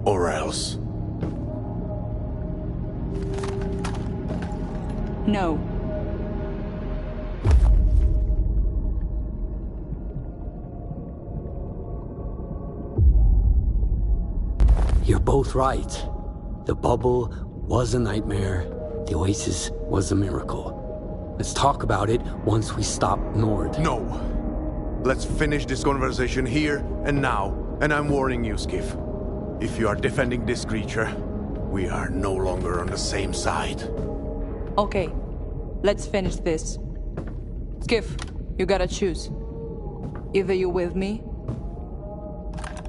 Or else. No. You're both right. The bubble was a nightmare. The oasis was a miracle. Let's talk about it once we stop Nord. No. Let's finish this conversation here and now. And I'm warning you, Skiff. If you are defending this creature, we are no longer on the same side. Okay, let's finish this. Skiff, you gotta choose. Either you with me,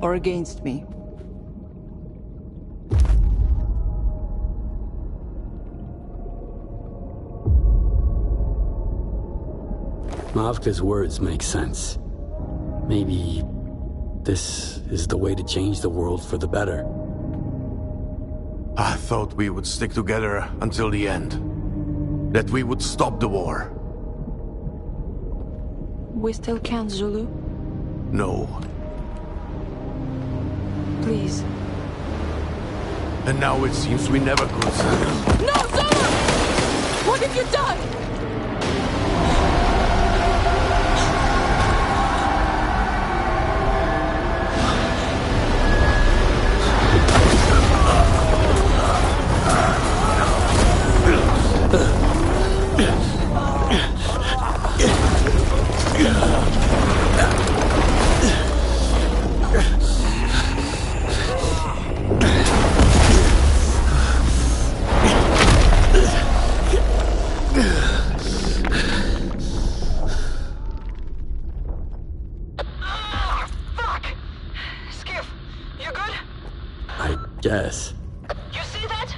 or against me. Mavka's words make sense. Maybe this is the way to change the world for the better. I thought we would stick together until the end. That we would stop the war. We still can, Zulu. No. Please. And now it seems we never could. No, Zulu! What have you done? Yes. You see that?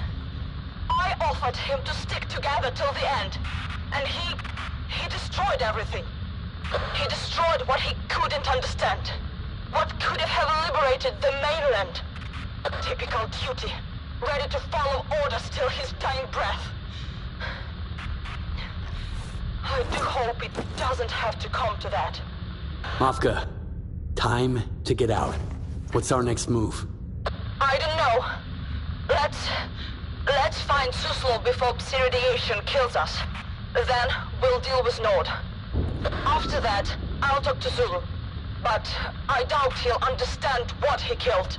I offered him to stick together till the end. And he destroyed everything. He destroyed what he couldn't understand. What could have liberated the mainland. Typical duty. Ready to follow orders till his dying breath. I do hope it doesn't have to come to that. Mafka, time to get out. What's our next move? I don't know. Let's find Suslov before psi-radiation kills us. Then we'll deal with Nord. After that, I'll talk to Zulu. But I doubt he'll understand what he killed.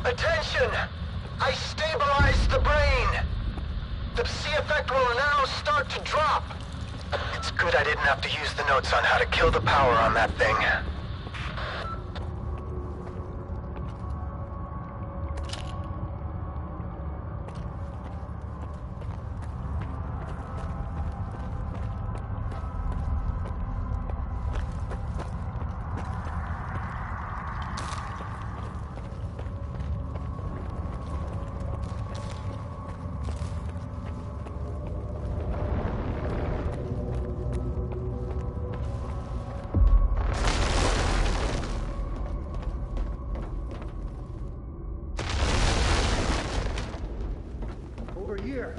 Attention! I stabilized the brain. The psi effect will now start to drop. It's good I didn't have to use the notes on how to kill the power on that thing. Here.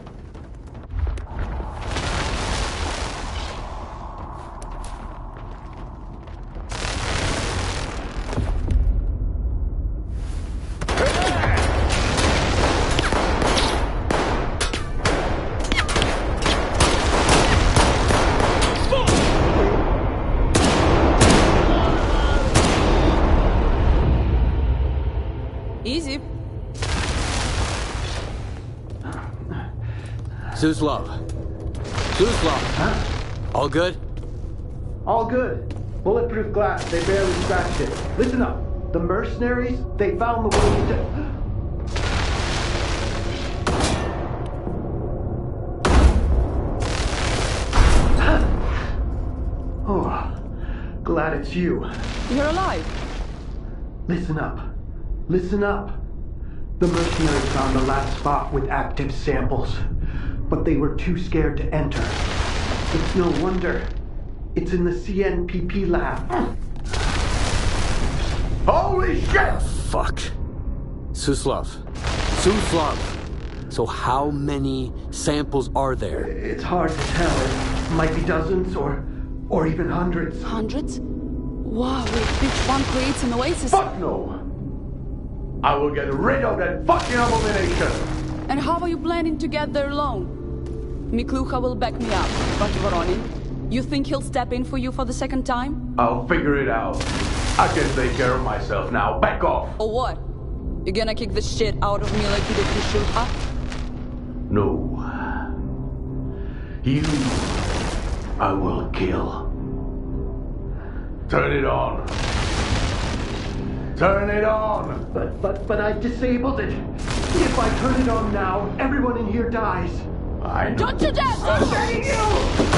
Easy. Suslov. Huh? All good? All good. Bulletproof glass. They barely scratched it. Listen up. The mercenaries, they found the way to... Oh, glad it's you. You're alive. Listen up. Listen up. The mercenaries found the last spot with active samples, but they were too scared to enter. It's no wonder. It's in the CNPP lab. Holy shit! Fuck. Suslov. So how many samples are there? It's hard to tell. It might be dozens or even hundreds. Hundreds? Wow, if each one creates an oasis. Fuck no! I will get rid of that fucking abomination! And how are you planning to get there alone? Miklucha will back me up, but Voronin, You think he'll step in for you for the second time? I'll figure it out. I can take care of myself now. Back off! Or what? You gonna kick the shit out of me like you did to Shuha? No. You... I will kill. Turn it on. Turn it on! But I disabled it. If I turn it on now, everyone in here dies. I know. Don't you dare! I'm begging you!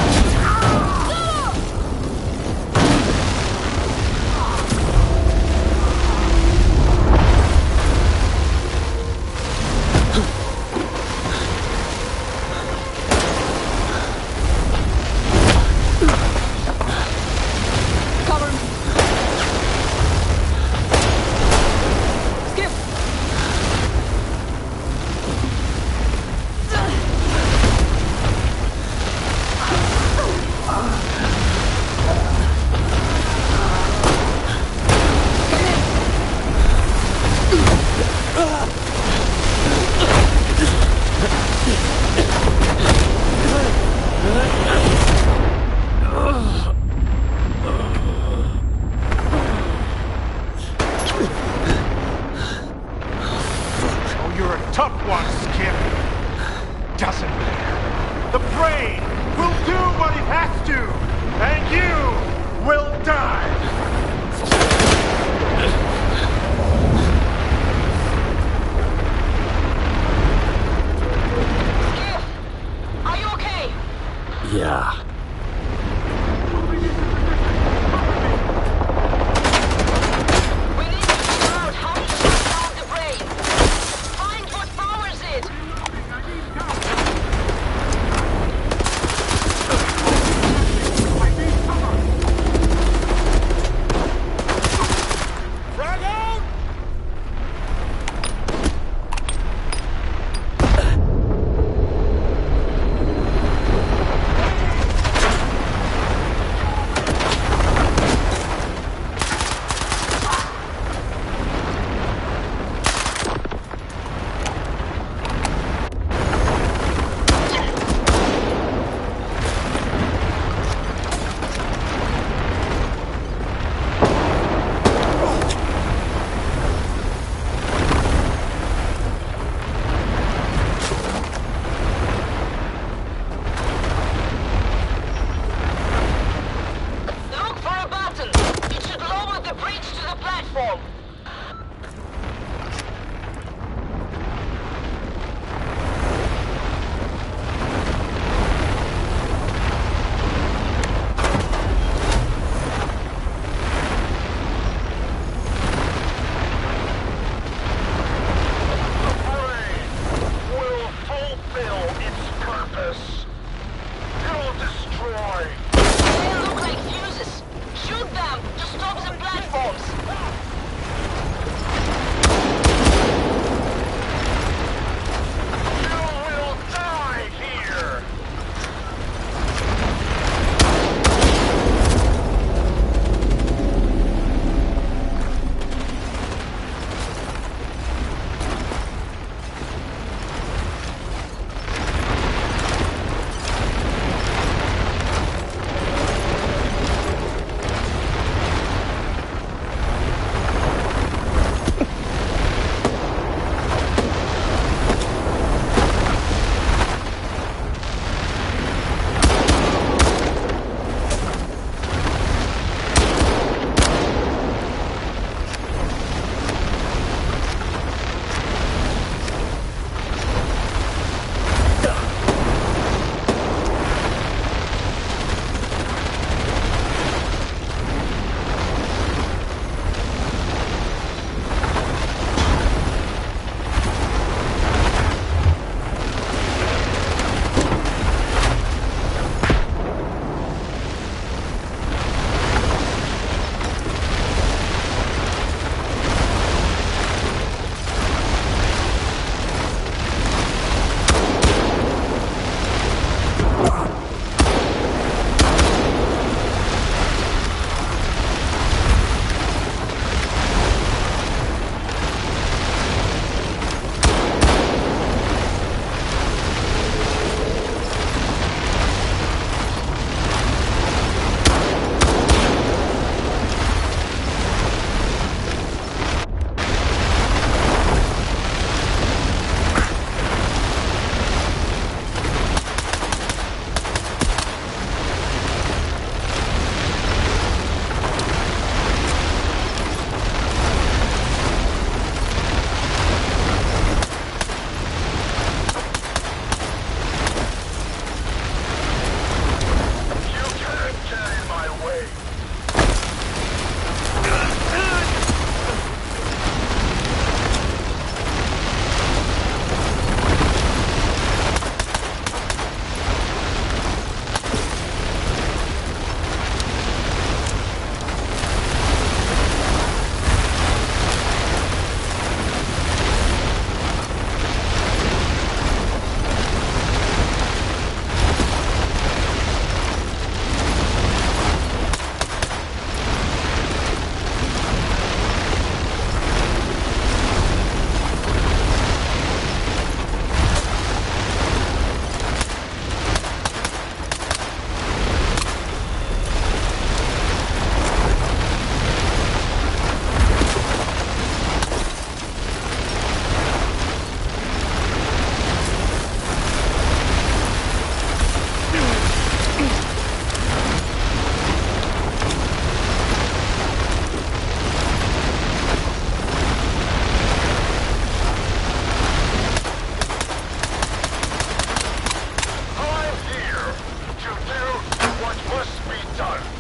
done.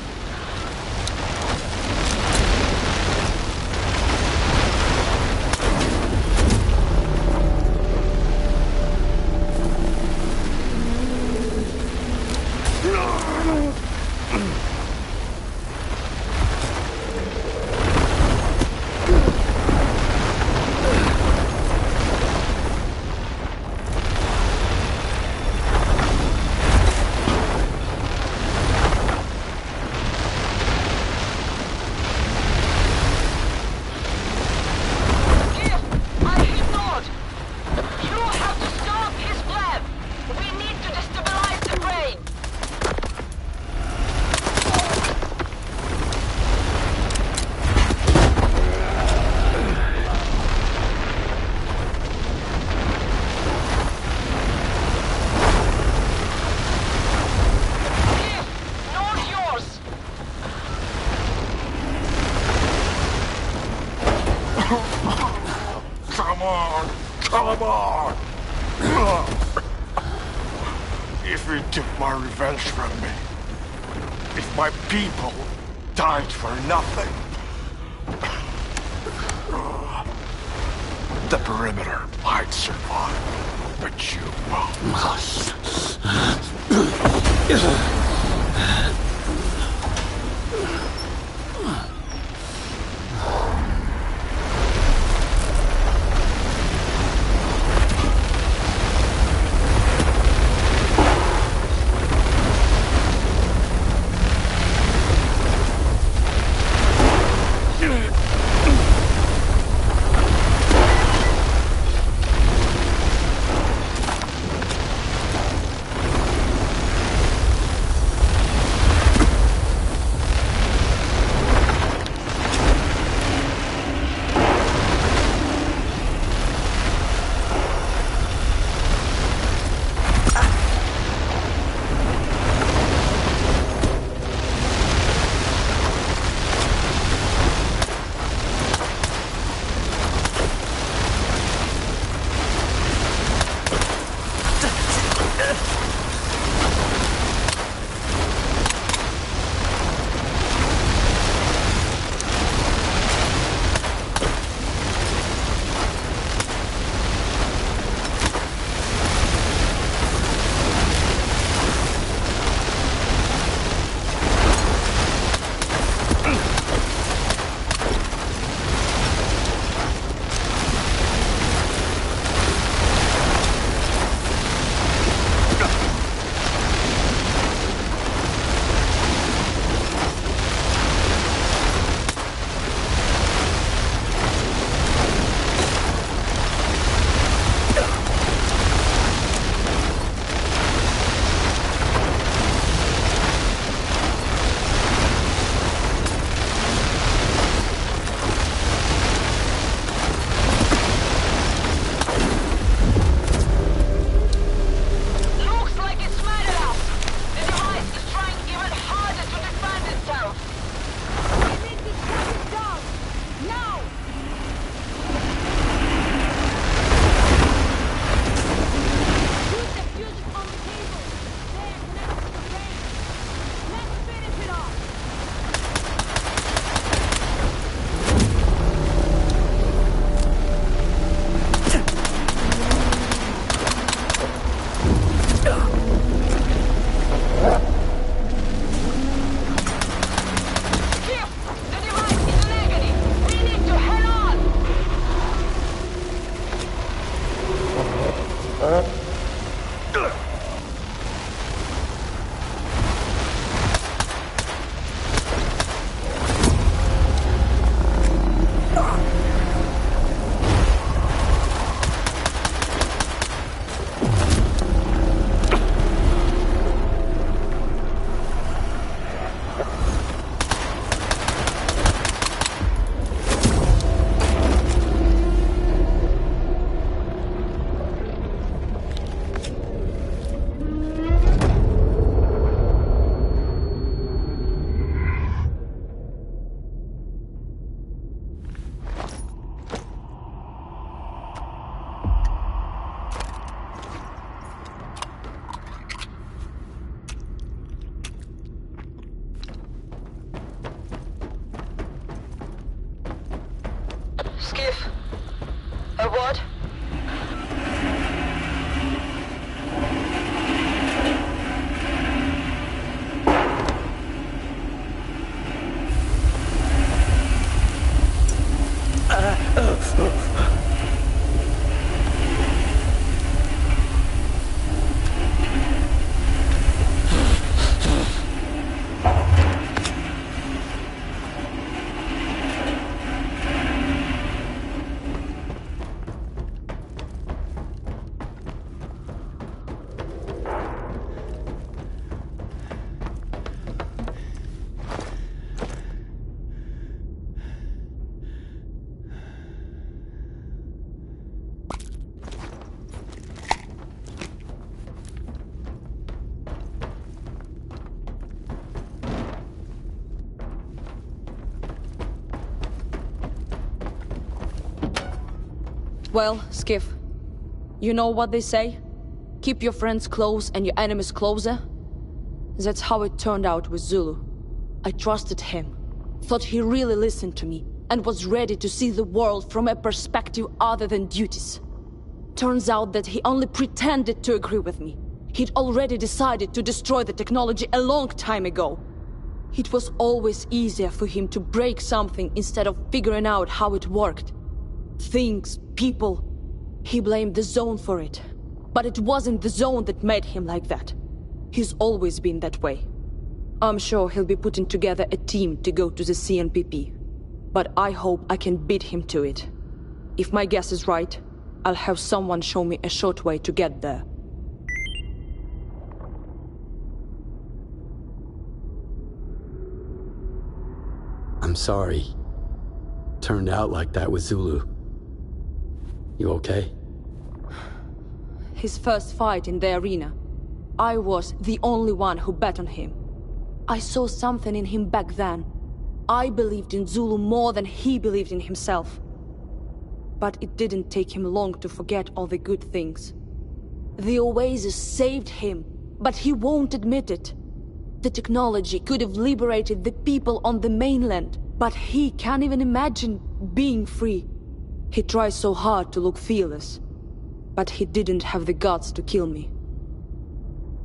Come on! If he took my revenge from me, if my people died for nothing, the perimeter might survive, but you won't. Skiff. A what? Well, Skiff, you know what they say? Keep your friends close and your enemies closer? That's how it turned out with Zulu. I trusted him, thought he really listened to me, and was ready to see the world from a perspective other than duties. Turns out that he only pretended to agree with me. He'd already decided to destroy the technology a long time ago. It was always easier for him to break something instead of figuring out how it worked. Things, people. He blamed the Zone for it. But it wasn't the Zone that made him like that. He's always been that way. I'm sure he'll be putting together a team to go to the CNPP. But I hope I can beat him to it. If my guess is right, I'll have someone show me a short way to get there. I'm sorry. Turned out like that with Zulu. You okay? His first fight in the arena. I was the only one who bet on him. I saw something in him back then. I believed in Zulu more than he believed in himself. But it didn't take him long to forget all the good things. The Oasis saved him, but he won't admit it. The technology could have liberated the people on the mainland, but he can't even imagine being free. He tries so hard to look fearless, but he didn't have the guts to kill me.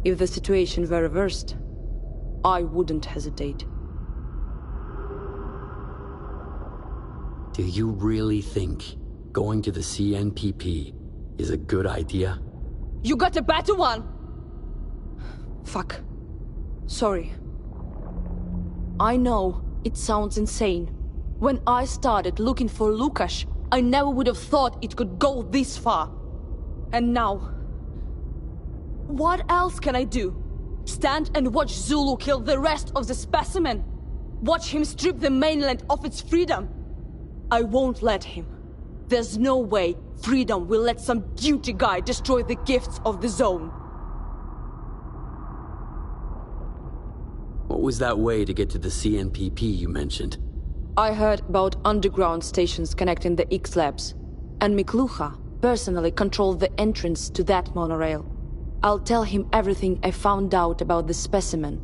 If the situation were reversed, I wouldn't hesitate. Do you really think going to the CNPP is a good idea? You got a better one! Fuck. Sorry. I know it sounds insane. When I started looking for Lukash, I never would have thought it could go this far. And now... what else can I do? Stand and watch Zulu kill the rest of the specimen? Watch him strip the mainland of its freedom? I won't let him. There's no way freedom will let some duty guy destroy the gifts of the Zone. What was that way to get to the CNPP you mentioned? I heard about underground stations connecting the X-Labs, and Miklucha personally controlled the entrance to that monorail. I'll tell him everything I found out about the specimen.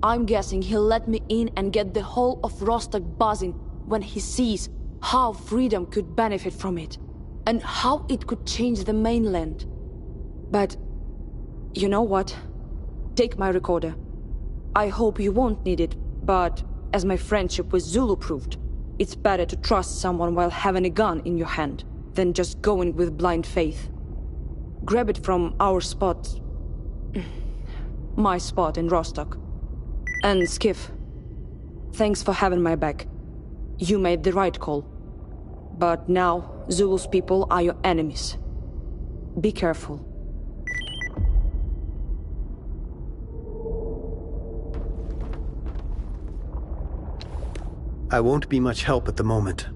I'm guessing he'll let me in and get the whole of Rostock buzzing when he sees how freedom could benefit from it, and how it could change the mainland. But, you know what? Take my recorder. I hope you won't need it, but as my friendship with Zulu proved, it's better to trust someone while having a gun in your hand than just going with blind faith. Grab it from our spot... my spot in Rostock. And Skiff, thanks for having my back. You made the right call. But now, Zulu's people are your enemies. Be careful. I won't be much help at the moment.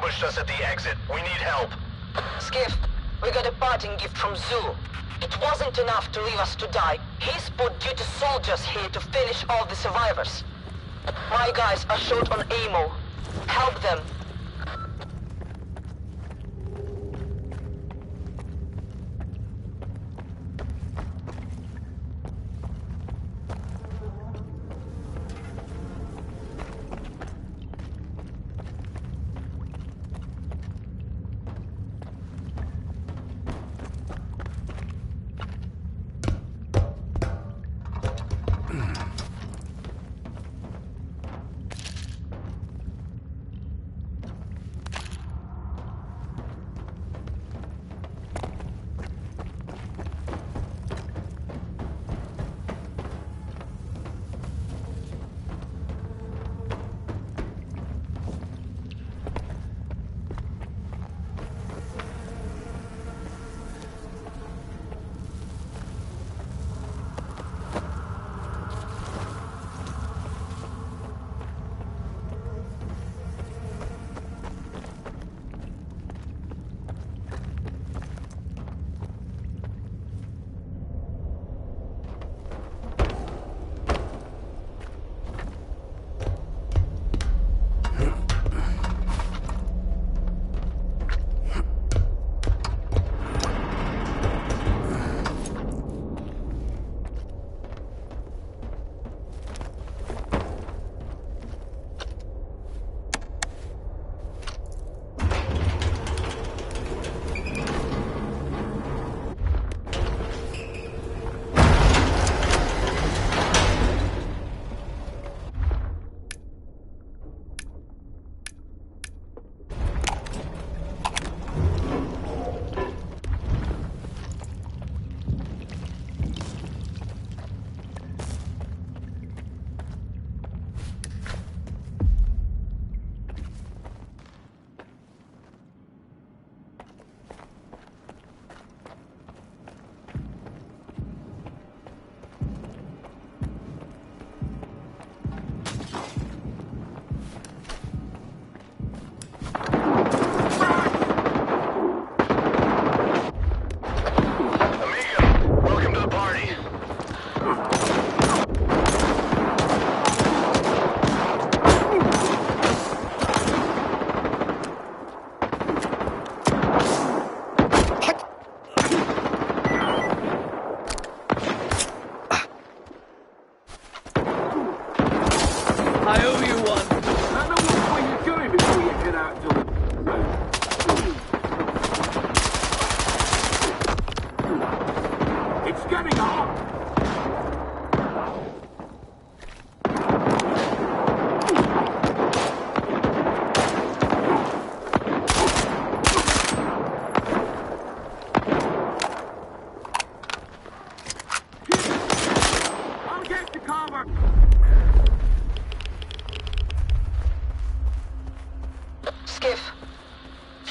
ambushed us at the exit. We need help. Skiff, we got a parting gift from Zulu. It wasn't enough to leave us to die. He's put duty soldiers here to finish all the survivors. My guys are short on ammo. Help them.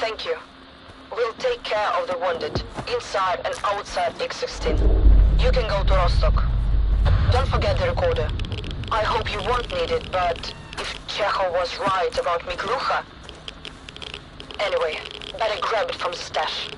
Thank you. We'll take care of the wounded, inside and outside X-16. You can go to Rostock. Don't forget the recorder. I hope you won't need it, but if Chekhov was right about Miklucha... Anyway, better grab it from the stash.